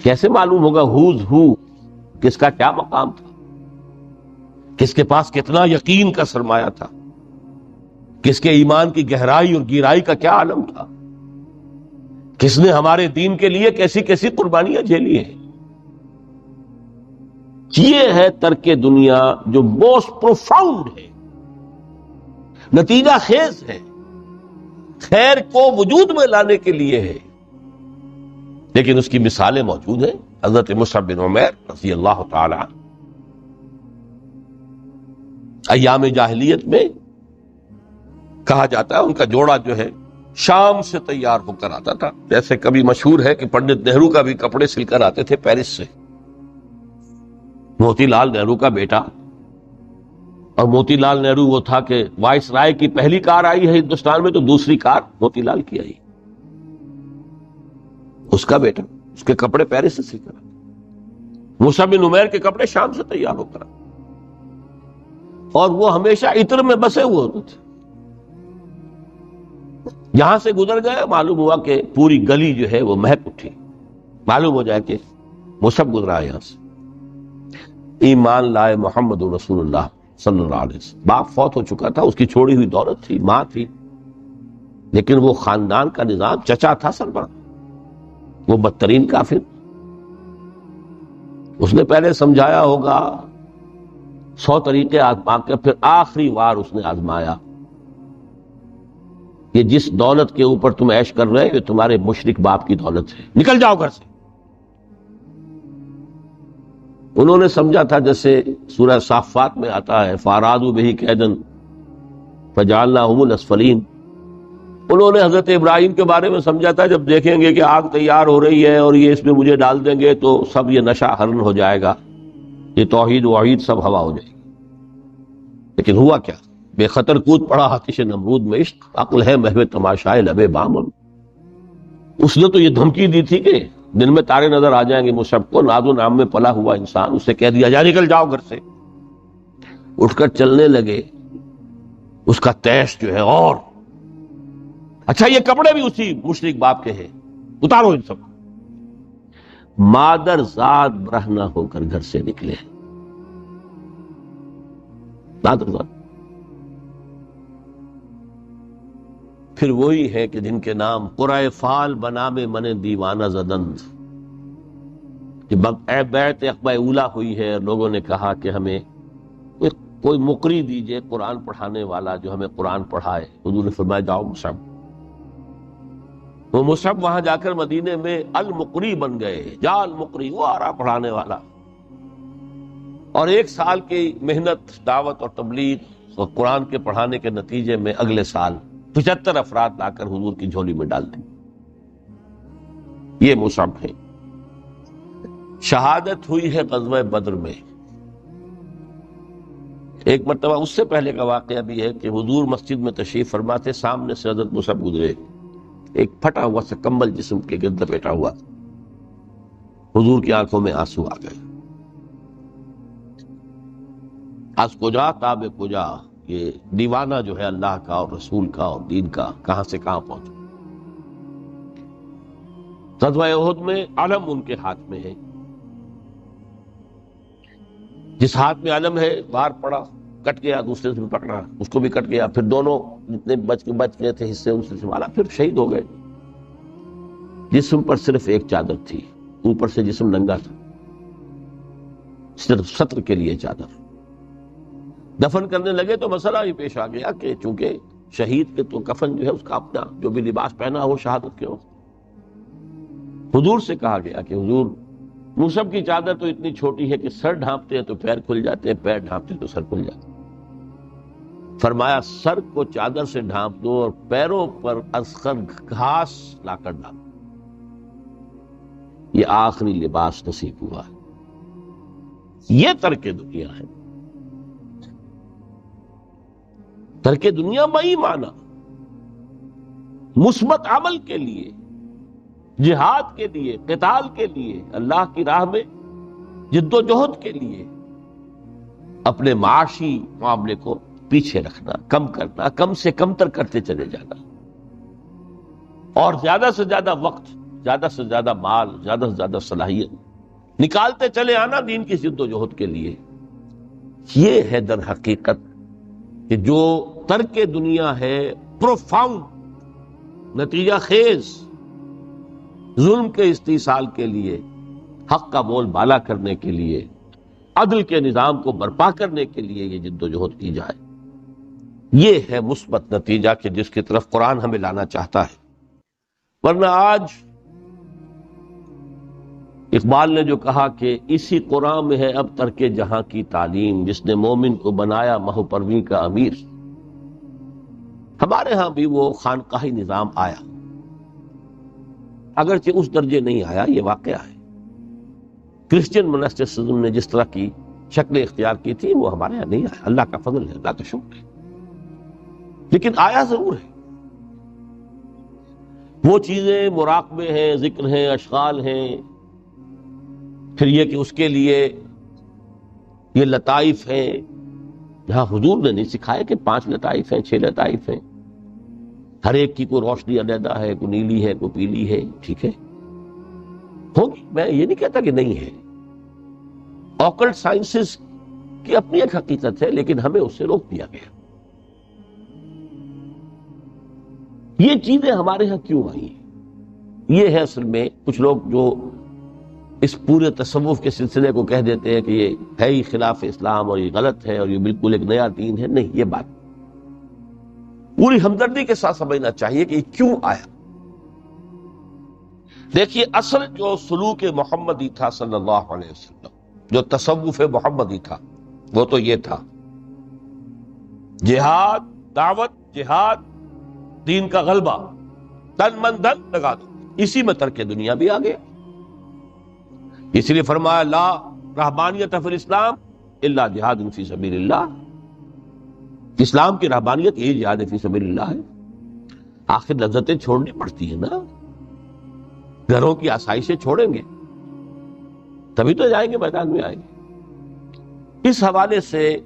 کیسے معلوم ہوگا ہوز ہو، کس کا کیا مقام تھا، کس کے پاس کتنا یقین کا سرمایہ تھا، کس کے ایمان کی گہرائی اور گہرائی کا کیا عالم تھا، کس نے ہمارے دین کے لیے کیسی کیسی قربانیاں جھیلی ہیں. یہ ہے ترک دنیا جو موسٹ پروفاؤنڈ ہے، نتیجہ خیز ہے، خیر کو وجود میں لانے کے لیے ہے. لیکن اس کی مثالیں موجود ہیں. حضرت مصعب بن عمیر رضی اللہ تعالی عنہ ایام جاہلیت میں کہا جاتا ہے ان کا جوڑا جو ہے شام سے تیار ہو کر آتا تھا. جیسے کبھی مشہور ہے کہ پنڈت نہرو کا بھی کپڑے سل کر آتے تھے پیرس سے. موتی لال نہرو کا بیٹا، اور موتی لال نہرو وہ تھا کہ وائس رائے کی پہلی کار آئی ہے ہندوستان میں تو دوسری کار موتی لال کی آئی. اس کا بیٹا، اس کے کپڑے پیرس سے سل کر آتے. مصعب بن عمیر کے کپڑے شام سے تیار ہو کر آتے، اور وہ ہمیشہ عطر میں بسے ہوئے ہوتے تھے. یہاں سے گزر گئے، معلوم ہوا کہ پوری گلی جو ہے وہ مہک اٹھی. معلوم ہو جائے کہ مصعب گزرا ہے یہاں سے. ایمان لائے محمد رسول اللہ صلی اللہ علیہ وسلم. باپ فوت ہو چکا تھا، اس کی چھوڑی ہوئی دولت تھی، ماں تھی، لیکن وہ خاندان کا نظام، چچا تھا سربراہ، وہ بدترین کافر، اس نے پہلے سمجھایا ہوگا 100 طریقے آزما کے پھر آخری بار اس نے آزمایا کہ جس دولت کے اوپر تم عیش کر رہے یہ تمہارے مشرک باپ کی دولت ہے، نکل جاؤ گھر سے۔ انہوں نے سمجھا تھا جیسے سورہ صافات میں آتا ہے فَأَرَادُوا بِهِ كَيْدًا فَجَعَلْنَاهُمُ الْأَسْفَلِينَ، انہوں نے حضرت ابراہیم کے بارے میں سمجھا تھا جب دیکھیں گے کہ آگ تیار ہو رہی ہے اور یہ اس میں مجھے ڈال دیں گے تو سب یہ نشہ حرن ہو جائے گا، یہ توحید وحید سب ہوا ہو جائے گی۔ لیکن ہوا کیا؟ بے خطر کود پڑا آتش نمرود میں عشق، عقل ہے محو تماشائے لبے بامن۔ اس نے تو یہ دھمکی دی تھی کہ دن میں تارے نظر آ جائیں گے مصحف کو، ناز و نام میں پلا ہوا انسان، اسے کہہ دیا جا نکل جاؤ گھر سے۔ اٹھ کر چلنے لگے، اس کا تیش جو ہے اور اچھا یہ کپڑے بھی اسی مشرک باپ کے ہیں، اتارو ان سب کو۔ مادر ذات برہنہ ہو کر گھر سے نکلے، مادر ذات۔ پھر وہی ہے کہ جن کے نام قرائے فال بنا میں من دیوانہ زدند، جب بیعت عقبہ اولا ہوئی ہے، لوگوں نے کہا کہ ہمیں کوئی مقری دیجئے قرآن پڑھانے والا جو ہمیں قرآن پڑھائے۔ حضور نے فرمایا جاؤ مصعب۔ وہ مصعب وہاں جا کر مدینے میں المقری بن گئے، جا المقری، وہ آ رہا پڑھانے والا۔ اور 1 سال کی محنت، دعوت اور تبلیغ اور قرآن کے پڑھانے کے نتیجے میں اگلے سال 75 افراد لا کر حضور کی جھولی میں ڈال دی۔ یہ مصعب ہے۔ شہادت ہوئی ہے غزوہ بدر میں۔ ایک مرتبہ اس سے پہلے کا واقعہ بھی ہے کہ حضور مسجد میں تشریف فرما تھے، سامنے سے حضرت مصعب گزرے، ایک پھٹا ہوا سا کمبل جسم کے گرد لپیٹا ہوا، حضور کی آنکھوں میں آنسو آ گئے۔ از کجا تاب کجا، یہ دیوانہ جو ہے اللہ کا اور رسول کا اور دین کا کہاں سے کہاں پہنچا۔ غزوہ احد میں علم ان کے ہاتھ میں ہے، جس ہاتھ میں علم ہے بار پڑا، کٹ گیا، دوسرے سے بھی پکڑا، اس کو بھی کٹ گیا، پھر دونوں جتنے بچ گئے تھے حصے ان سے سنبھالا، پھر شہید ہو گئے۔ جسم پر صرف ایک چادر تھی، اوپر سے جسم ننگا تھا، صرف ستر کے لیے چادر۔ دفن کرنے لگے تو مسئلہ ہی پیش آ گیا کہ چونکہ شہید کے تو کفن جو ہے اس کا اپنا جو بھی لباس پہنا ہو شہادت کے وقت، حضور سے کہا گیا کہ حضور مصعب کی چادر تو اتنی چھوٹی ہے کہ سر ڈھانپتے ہیں تو پیر کھل جاتے ہیں، پیر ڈھانپتے ہیں تو سر کھل جاتے ہیں۔ فرمایا سر کو چادر سے ڈھانپ دو اور پیروں پر اذخر گھاس لا کر ڈال دو، یہ آخری لباس نصیب ہوا ہے۔ یہ ترک دنیا ہے۔ ترک دنیا بئی معنی مثبت عمل کے لیے، جہاد کے لیے، قتال کے لیے، اللہ کی راہ میں جد و جہد کے لیے، اپنے معاشی معاملے کو پیچھے رکھنا، کم کرنا، کم سے کم تر کرتے چلے جانا، اور زیادہ سے زیادہ وقت، زیادہ سے زیادہ مال، زیادہ سے زیادہ صلاحیت نکالتے چلے آنا دین کی جد و جہد کے لیے۔ یہ ہے در حقیقت کہ جو ترک دنیا ہے پروفاؤنڈ، نتیجہ خیز، ظلم کے استحصال کے لیے، حق کا بول بالا کرنے کے لیے، عدل کے نظام کو برپا کرنے کے لیے یہ جد و جہد کی جائے، یہ ہے مثبت نتیجہ کہ جس کی طرف قرآن ہمیں لانا چاہتا ہے۔ ورنہ آج اقبال نے جو کہا کہ اسی قرآن میں ہے اب ترک جہاں کی تعلیم، جس نے مومن کو بنایا مہو پرویں کا امیر۔ ہمارے ہاں بھی وہ خانقاہی نظام آیا، اگرچہ اس درجے نہیں آیا، یہ واقعہ ہے۔ کرسچین منسٹسزم نے جس طرح کی شکل اختیار کی تھی وہ ہمارے یہاں نہیں آیا، اللہ کا فضل ہے، اللہ کا شکر ہے، لیکن آیا ضرور ہے۔ وہ چیزیں مراقبے ہیں، ذکر ہیں، اشغال ہیں، پھر یہ کہ اس کے لیے یہ لطائف ہیں، جہاں حضور نے نہیں سکھایا کہ 5 لطائف ہیں، 6 لطائف ہیں، ہر ایک کی کوئی روشنی علیحدہ ہے، کوئی نیلی ہے، کوئی پیلی ہے، ٹھیک ہے، ہوگی، میں یہ نہیں کہتا کہ نہیں ہے۔ آکلٹ سائنسز کی اپنی ایک حقیقت ہے، لیکن ہمیں اس سے روک دیا گیا۔ یہ چیزیں ہمارے ہاں کیوں آئی ہیں؟ یہ ہے اصل میں کچھ لوگ جو اس پورے تصوف کے سلسلے کو کہہ دیتے ہیں کہ یہ ہے ہی خلاف اسلام اور یہ غلط ہے اور یہ بالکل ایک نیا دین ہے. نہیں، یہ بات پوری ہمدردی کے ساتھ سمجھنا چاہیے کہ یہ کیوں آیا. دیکھیے، اصل جو سلوک محمدی تھا صلی اللہ علیہ وسلم، جو تصوف محمدی تھا، وہ تو یہ تھا جہاد، دعوت، جہاد، دین کا غلبہ، تن من دھن لگا دو. اسی میں ترک دنیا بھی آ گیا. اس لیے فرمایا لا رہبانیت فی الاسلام الا جہاد فی سبیل اللہ. اسلام کی رہبانیت یہی جہاد فی سبیل اللہ ہے. آخر لذتیں چھوڑنی پڑتی ہیں نا، گھروں کی آسائشیں چھوڑیں گے تبھی تو جائیں گے، میدان میں آئیں گے. اس حوالے سے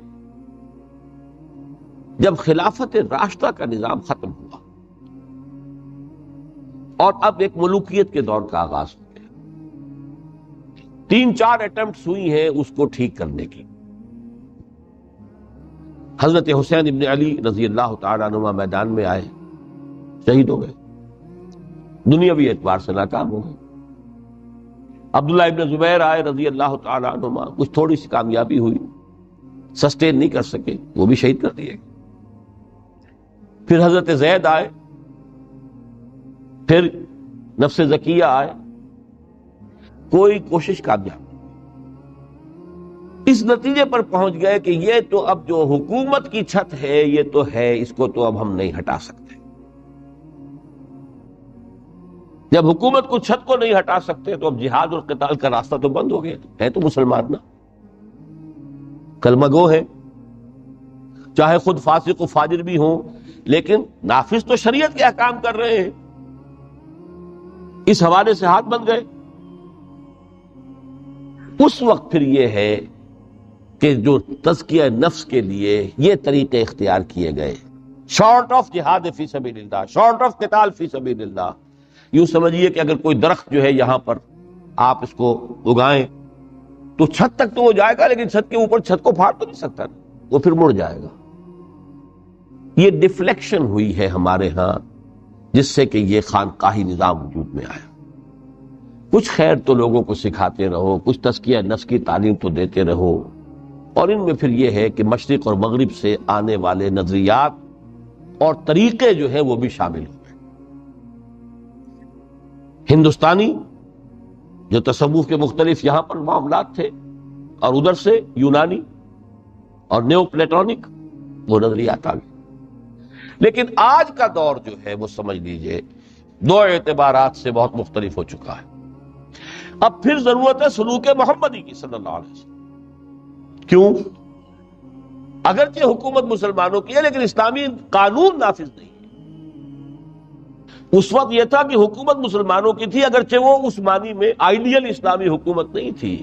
جب خلافت راشدہ کا نظام ختم ہوا اور اب ایک ملوکیت کے دور کا آغاز ہو گیا، 3-4 اٹمپٹس ہوئی ہیں اس کو ٹھیک کرنے کی. حضرت حسین ابن علی رضی اللہ تعالیٰ عنہ میدان میں آئے، شہید ہو گئے، دنیاوی اعتبار سے ناکام ہو گئے. عبداللہ ابن زبیر آئے رضی اللہ تعالیٰ عنہ، کچھ تھوڑی سی کامیابی ہوئی، سسٹین نہیں کر سکے، وہ بھی شہید کر دیے. پھر حضرت زید آئے، پھر نفس زکیہ آئے، کوئی کوشش کامیاب نہیں. اس نتیجے پر پہنچ گئے کہ یہ تو اب جو حکومت کی چھت ہے یہ تو ہے، اس کو تو اب ہم نہیں ہٹا سکتے. جب حکومت کو چھت کو نہیں ہٹا سکتے تو اب جہاد اور قتال کا راستہ تو بند ہو گیا. ہے تو مسلمان نا، کلمہ گو ہے، چاہے خود فاسق و فاجر بھی ہوں، لیکن نافذ تو شریعت کے احکام کر رہے ہیں. اس حوالے سے ہاتھ بن گئے. اس وقت پھر یہ ہے کہ جو تزکیہ نفس کے لیے یہ طریقے اختیار کیے گئے، شارٹ آف جہاد فی سبیل اللہ، شارٹ آف قتال فی سبیل اللہ. یوں سمجھیے کہ اگر کوئی درخت جو ہے یہاں پر آپ اس کو اگائیں تو چھت تک تو وہ جائے گا، لیکن چھت کے اوپر چھت کو پھاڑ تو نہیں سکتا، وہ پھر مڑ جائے گا. یہ ڈیفلیکشن ہوئی ہے ہمارے ہاں، جس سے کہ یہ خانقاہی نظام وجود میں آیا. کچھ خیر تو لوگوں کو سکھاتے رہو، کچھ تزکیہ نفس کی تعلیم تو دیتے رہو، اور ان میں پھر یہ ہے کہ مشرق اور مغرب سے آنے والے نظریات اور طریقے جو ہیں وہ بھی شامل ہوئے. ہندوستانی جو تصوف کے مختلف یہاں پر معاملات تھے، اور ادھر سے یونانی اور نیو پلیٹونک وہ نظریات آ گئے. لیکن آج کا دور جو ہے وہ سمجھ لیجئے دو اعتبارات سے بہت مختلف ہو چکا ہے. اب پھر ضرورت ہے سلوک محمدی کی صلی اللہ علیہ وسلم. کیوں؟ اگرچہ حکومت مسلمانوں کی ہے لیکن اسلامی قانون نافذ نہیں ہے. اس وقت یہ تھا کہ حکومت مسلمانوں کی تھی، اگرچہ وہ اس معنی میں آئیڈیل اسلامی حکومت نہیں تھی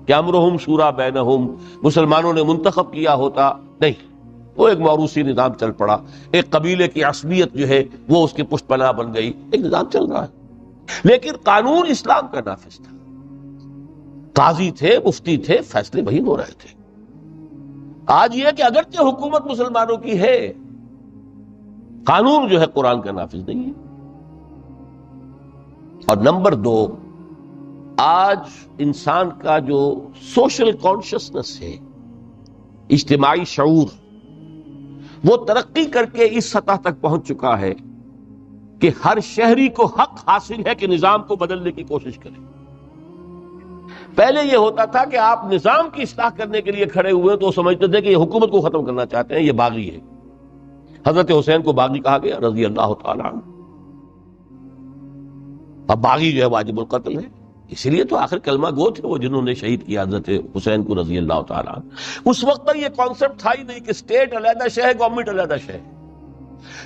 کہ امرہم شورا بینہم، مسلمانوں نے منتخب کیا ہوتا، نہیں. وہ ایک موروثی نظام چل پڑا، ایک قبیلے کی عصبیت جو ہے وہ اس کی پشت پناہ بن گئی، ایک نظام چل رہا ہے. لیکن قانون اسلام کا نافذ تھا، قاضی تھے، مفتی تھے، فیصلے وہی ہو رہے تھے. آج یہ کہ اگرچہ حکومت مسلمانوں کی ہے، قانون جو ہے قرآن کا نافذ نہیں ہے. اور نمبر 2، آج انسان کا جو سوشل کانشسنس ہے، اجتماعی شعور، وہ ترقی کر کے اس سطح تک پہنچ چکا ہے کہ ہر شہری کو حق حاصل ہے کہ نظام کو بدلنے کی کوشش کرے. پہلے یہ ہوتا تھا کہ آپ نظام کی اصلاح کرنے کے لیے کھڑے ہوئے تو سمجھتے تھے کہ یہ حکومت کو ختم کرنا چاہتے ہیں، یہ باغی ہے. حضرت حسین کو باغی کہا گیا رضی اللہ تعالی عنہ. اب باغی جو ہے واجب القتل ہے، اسی لیے تو آخر کلمہ گو تھے وہ جنہوں نے شہید کیا حضرت حسین کو رضی اللہ تعالیٰ عنہ. اس وقت تک یہ کانسیپٹ تھا ہی نہیں کہ اسٹیٹ علیحدہ شے ہے، گورنمنٹ علیحدہ شے ہے.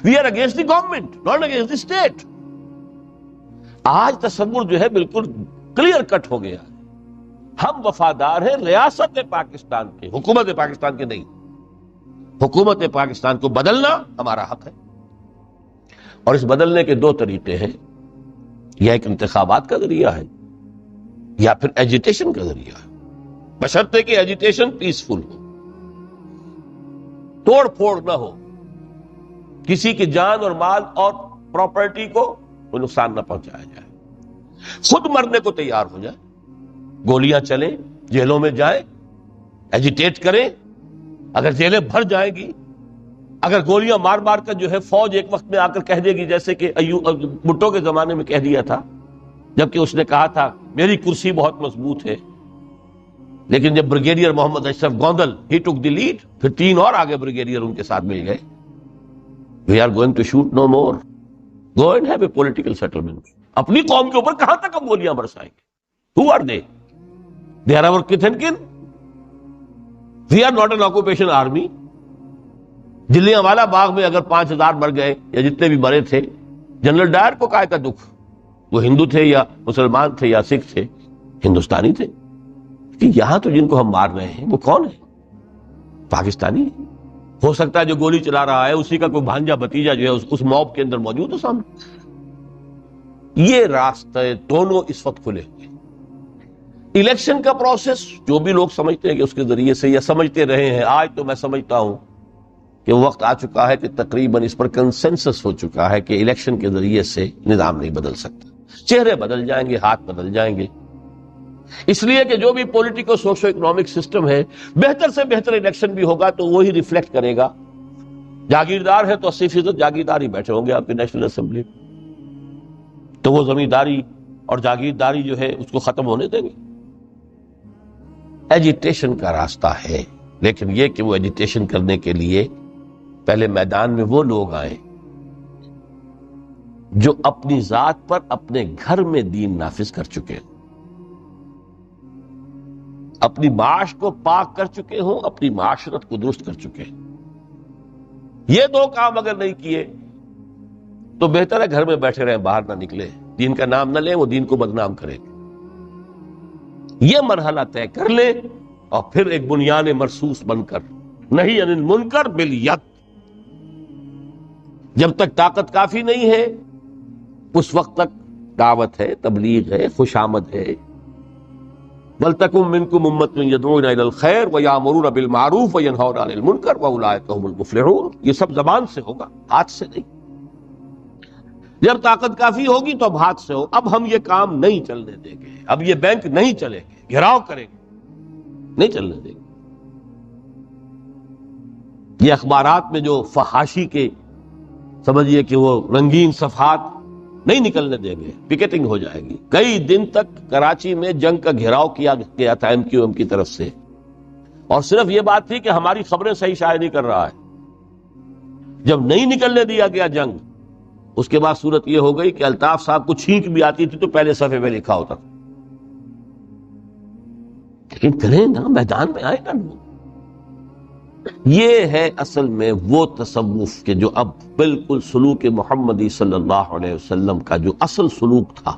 We are against the government, not against the state. آج تصور جو ہے بالکل کلیئر کٹ ہو گیا. ہم وفادار ہیں ریاست پاکستان کے، حکومت پاکستان کے نہیں. حکومت پاکستان کو بدلنا ہمارا حق ہے، اور اس بدلنے کے 2 طریقے ہیں. یا ایک انتخابات کا ذریعہ ہے یا پھر ایجیٹیشن کا ذریعہ ہے، بشرطے کہ ایجیٹیشن پیسفل ہو، توڑ پھوڑ نہ ہو، کسی کی جان اور مال اور پراپرٹی کو کوئی نقصان نہ پہنچایا جائے، خود مرنے کو تیار ہو جائے، گولیاں چلیں، جیلوں میں جائیں، ایجیٹیٹ کریں، اگر جیلیں بھر جائیں گی، اگر گولیاں مار مار کر جو ہے فوج ایک وقت میں آ کر کہہ دے گی، جیسے کہ بھٹو کے زمانے میں کہہ دیا تھا، جبکہ اس نے کہا تھا میری کرسی بہت مضبوط ہے، لیکن جب بریگیڈیئر محمد اشرف گوندل ہی ٹک دی لیڈ، پھر 3 اور آگے بریگیڈیئر ان کے ساتھ مل گئے. We are going to shoot no more, go and have a political settlement. اپنی قوم کے اوپر کہاں تک ہم گولیاں برسائیں گے؟ Who are they? They are our kith and kin. We are not an occupation army. Jallianwala Bagh میں اگر 5000 مر گئے یا جتنے بھی مرے تھے، جنرل ڈائر کو کائے کا دکھ؟ وہ ہندو تھے یا مسلمان تھے یا سکھ تھے؟ ہندوستانی تھے. کہ یہاں تو جن کو ہم مار رہے ہیں وہ کون ہے؟ پاکستانی ہے. ہو سکتا ہے جو گولی چلا رہا ہے اسی کا کوئی بھانجا بھتیجا جو ہے اس موب کے اندر موجود ہو سامنے. یہ راستے دونوں اس وقت کھلے ہوئے. الیکشن کا پروسیس جو بھی لوگ سمجھتے ہیں کہ اس کے ذریعے سے، یا سمجھتے رہے ہیں، آج تو میں سمجھتا ہوں کہ وقت آ چکا ہے کہ تقریباً اس پر کنسنسس ہو چکا ہے کہ الیکشن کے ذریعے سے نظام نہیں بدل سکتا. چہرے بدل جائیں گے، ہاتھ بدل جائیں گے، اس لیے کہ جو بھی پولیٹیکل سوشو اکنامک سسٹم ہے، بہتر سے بہتر الیکشن بھی ہوگا تو وہی ریفلیکٹ کرے گا. جاگیردار ہے تو 80% جاگیردار ہی بیٹھے ہوں گے آپ کی نیشنل اسمبلی میں، تو وہ زمینداری اور جاگیرداری جو ہے اس کو ختم ہونے دیں گے. ایجیٹیشن کا راستہ ہے، لیکن یہ کہ وہ ایجیٹیشن کرنے کے لیے پہلے میدان میں وہ لوگ آئیں جو اپنی ذات پر اپنے گھر میں دین نافذ کر چکے ہوں، اپنی معاش کو پاک کر چکے ہوں، اپنی معاشرت کو درست کر چکے ہیں. یہ 2 کام اگر نہیں کیے تو بہتر ہے گھر میں بیٹھے رہیں، باہر نہ نکلے، دین کا نام نہ لیں، وہ دین کو بدنام کریں. یہ مرحلہ طے کر لیں اور پھر ایک بنیان مرصوص بن کر نہیں عن المنکر بالید. جب تک طاقت کافی نہیں ہے اس وقت تک دعوت ہے، تبلیغ ہے، خوش آمد ہے. وَلْتَكُن مِّنكُمْ أُمَّةٌ يَدْعُونَ إِلَى الْخَيْرِ وَيَأْمُرُونَ بِالْمَعْرُوفِ وَيَنْهَوْنَ عَنِ الْمُنكَرِ وَأُولَٰئِكَ هُمُ الْمُفْلِحُونَ. یہ سب زبان سے ہوگا، ہاتھ سے نہیں. جب طاقت کافی ہوگی تو اب ہاتھ سے ہو. اب ہم یہ کام نہیں چلنے دیں گے، اب یہ بینک نہیں چلیں گے، گھراؤ کریں گے، نہیں چلنے دیں گے. یہ اخبارات میں جو فحاشی کے سمجھیے کہ وہ رنگین صفحات نہیں نکلنے دیں گے، پکیٹنگ ہو جائے گی. کئی دن تک کراچی میں جنگ کا گھیراؤ کیا گیا تھا MQM کی طرف سے، اور صرف یہ بات تھی کہ ہماری خبریں صحیح شائع نہیں کر رہا ہے. جب نہیں نکلنے دیا گیا جنگ، اس کے بعد صورت یہ ہو گئی کہ الطاف صاحب کو چھینک بھی آتی تھی تو پہلے صفحے میں لکھا ہوتا تھا. لیکن کریں نا، میدان میں آئے نا. یہ ہے اصل میں وہ تصوف کہ جو اب بالکل سلوک محمدی صلی اللہ علیہ وسلم کا جو اصل سلوک تھا،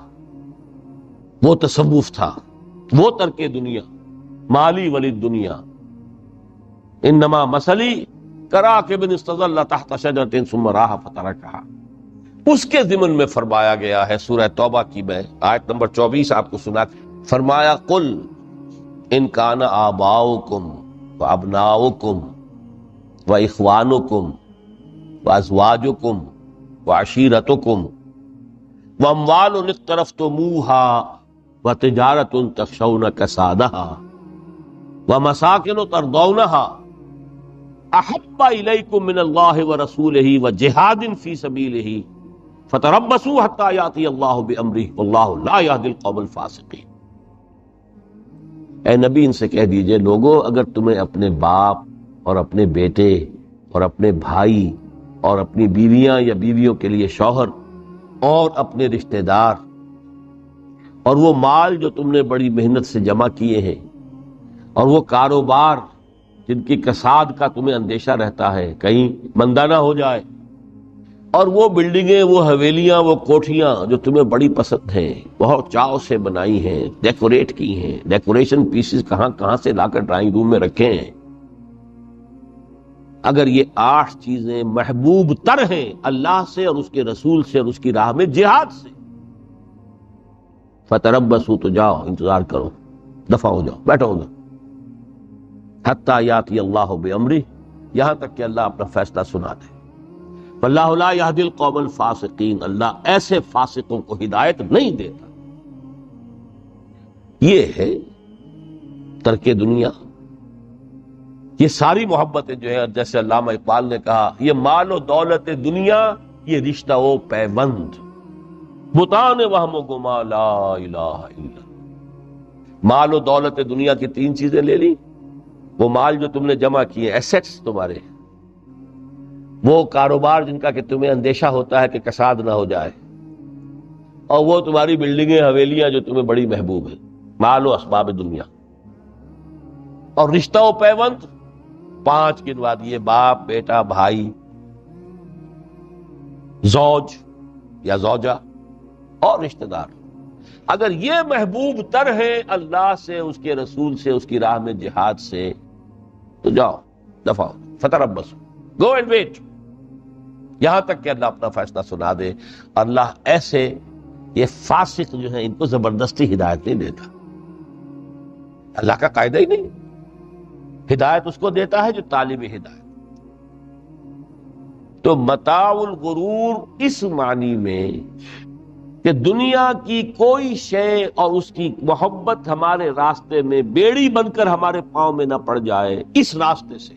وہ تصوف تھا، وہ ترک دنیا. مالی ولی دنیا انما مثلی کراکب استظل تحت شجرۃ ثم راح فترکھا. اس کے ضمن میں فرمایا گیا ہے سورہ توبہ کی میں آیت نمبر 24 آپ کو سنا. فرمایا قل ان کان آباؤکم وابناؤکم وإخوانكم وأزواجكم وعشيرتكم وأموال اقترفتموها وتجارة تخشون كسادها ومساكن ترضونها أحب إليكم من الله ورسوله وجهاد في سبيله فتربصوا حتى يأتي الله بأمره والله لا يهدي القوم الفاسقين. اے نبی ان سے کہہ دیجئے لوگو، اگر تمہیں اپنے باپ اور اپنے بیٹے اور اپنے بھائی اور اپنی بیویاں یا بیویوں کے لیے شوہر اور اپنے رشتہ دار اور وہ مال جو تم نے بڑی محنت سے جمع کیے ہیں اور وہ کاروبار جن کی کساد کا تمہیں اندیشہ رہتا ہے کہیں مندہ نہ ہو جائے، اور وہ بلڈنگیں، وہ حویلیاں، وہ کوٹھیاں جو تمہیں بڑی پسند ہیں، بہت چاؤ سے بنائی ہیں، ڈیکوریٹ کی ہیں، ڈیکوریشن پیسز کہاں کہاں سے لا کر ڈرائنگ روم میں رکھے ہیں، اگر یہ 8 چیزیں محبوب تر ہیں اللہ سے اور اس کے رسول سے اور اس کی راہ میں جہاد سے، فتربصوا، تو جاؤ انتظار کرو، دفع ہو جاؤ، بیٹھو ادھر، حتی یاتی اللہ بامرہ، یہاں تک کہ اللہ اپنا فیصلہ سنا دے. واللہ لا یہدی القوم الفاسقین، اللہ ایسے فاسقوں کو ہدایت نہیں دیتا۔ یہ ہے ترک دنیا، یہ ساری محبتیں جو ہے جیسے علامہ اقبال نے کہا، یہ مال و دولت دنیا، یہ رشتہ و پیوند، بتان وہم و گما لا الہ الا اللہ۔ مال و دولت دنیا کی تین چیزیں لے لی، وہ مال جو تم نے جمع کیے، ایسیٹس تمہارے، وہ کاروبار جن کا کہ تمہیں اندیشہ ہوتا ہے کہ کساد نہ ہو جائے، اور وہ تمہاری بلڈنگیں حویلیاں جو تمہیں بڑی محبوب ہیں، مال و اسباب دنیا۔ اور رشتہ و پیوند 5 گنوا دیے، باپ، بیٹا، بھائی، زوج یا زوجہ اور رشتہ دار۔ اگر یہ محبوب تر ہے اللہ سے، اس کے رسول سے، اس کی راہ میں جہاد سے، تو جاؤ دفع ہو، فتربصوا، گو اینڈ ویٹ، یہاں تک کہ اللہ اپنا فیصلہ سنا دے۔ اللہ ایسے یہ فاسق جو ہیں ان کو زبردستی ہدایت نہیں دیتا، اللہ کا قاعدہ ہی نہیں، ہدایت اس کو دیتا ہے جو طالب ہدایت۔ تو متاع الغرور اس معنی میں کہ دنیا کی کوئی شے اور اس کی محبت ہمارے راستے میں بیڑی بن کر ہمارے پاؤں میں نہ پڑ جائے، اس راستے سے،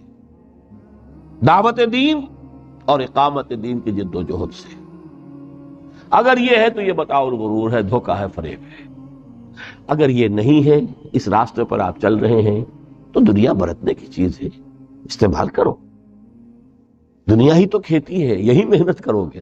دعوت دین اور اقامت دین کی جد و جہد سے۔ اگر یہ ہے تو یہ متاع الغرور ہے، دھوکہ ہے، فریب ہے۔ اگر یہ نہیں ہے، اس راستے پر آپ چل رہے ہیں، تو دنیا برتنے کی چیز ہے، استعمال کرو، دنیا ہی تو کھیتی ہے، یہی محنت کرو گے۔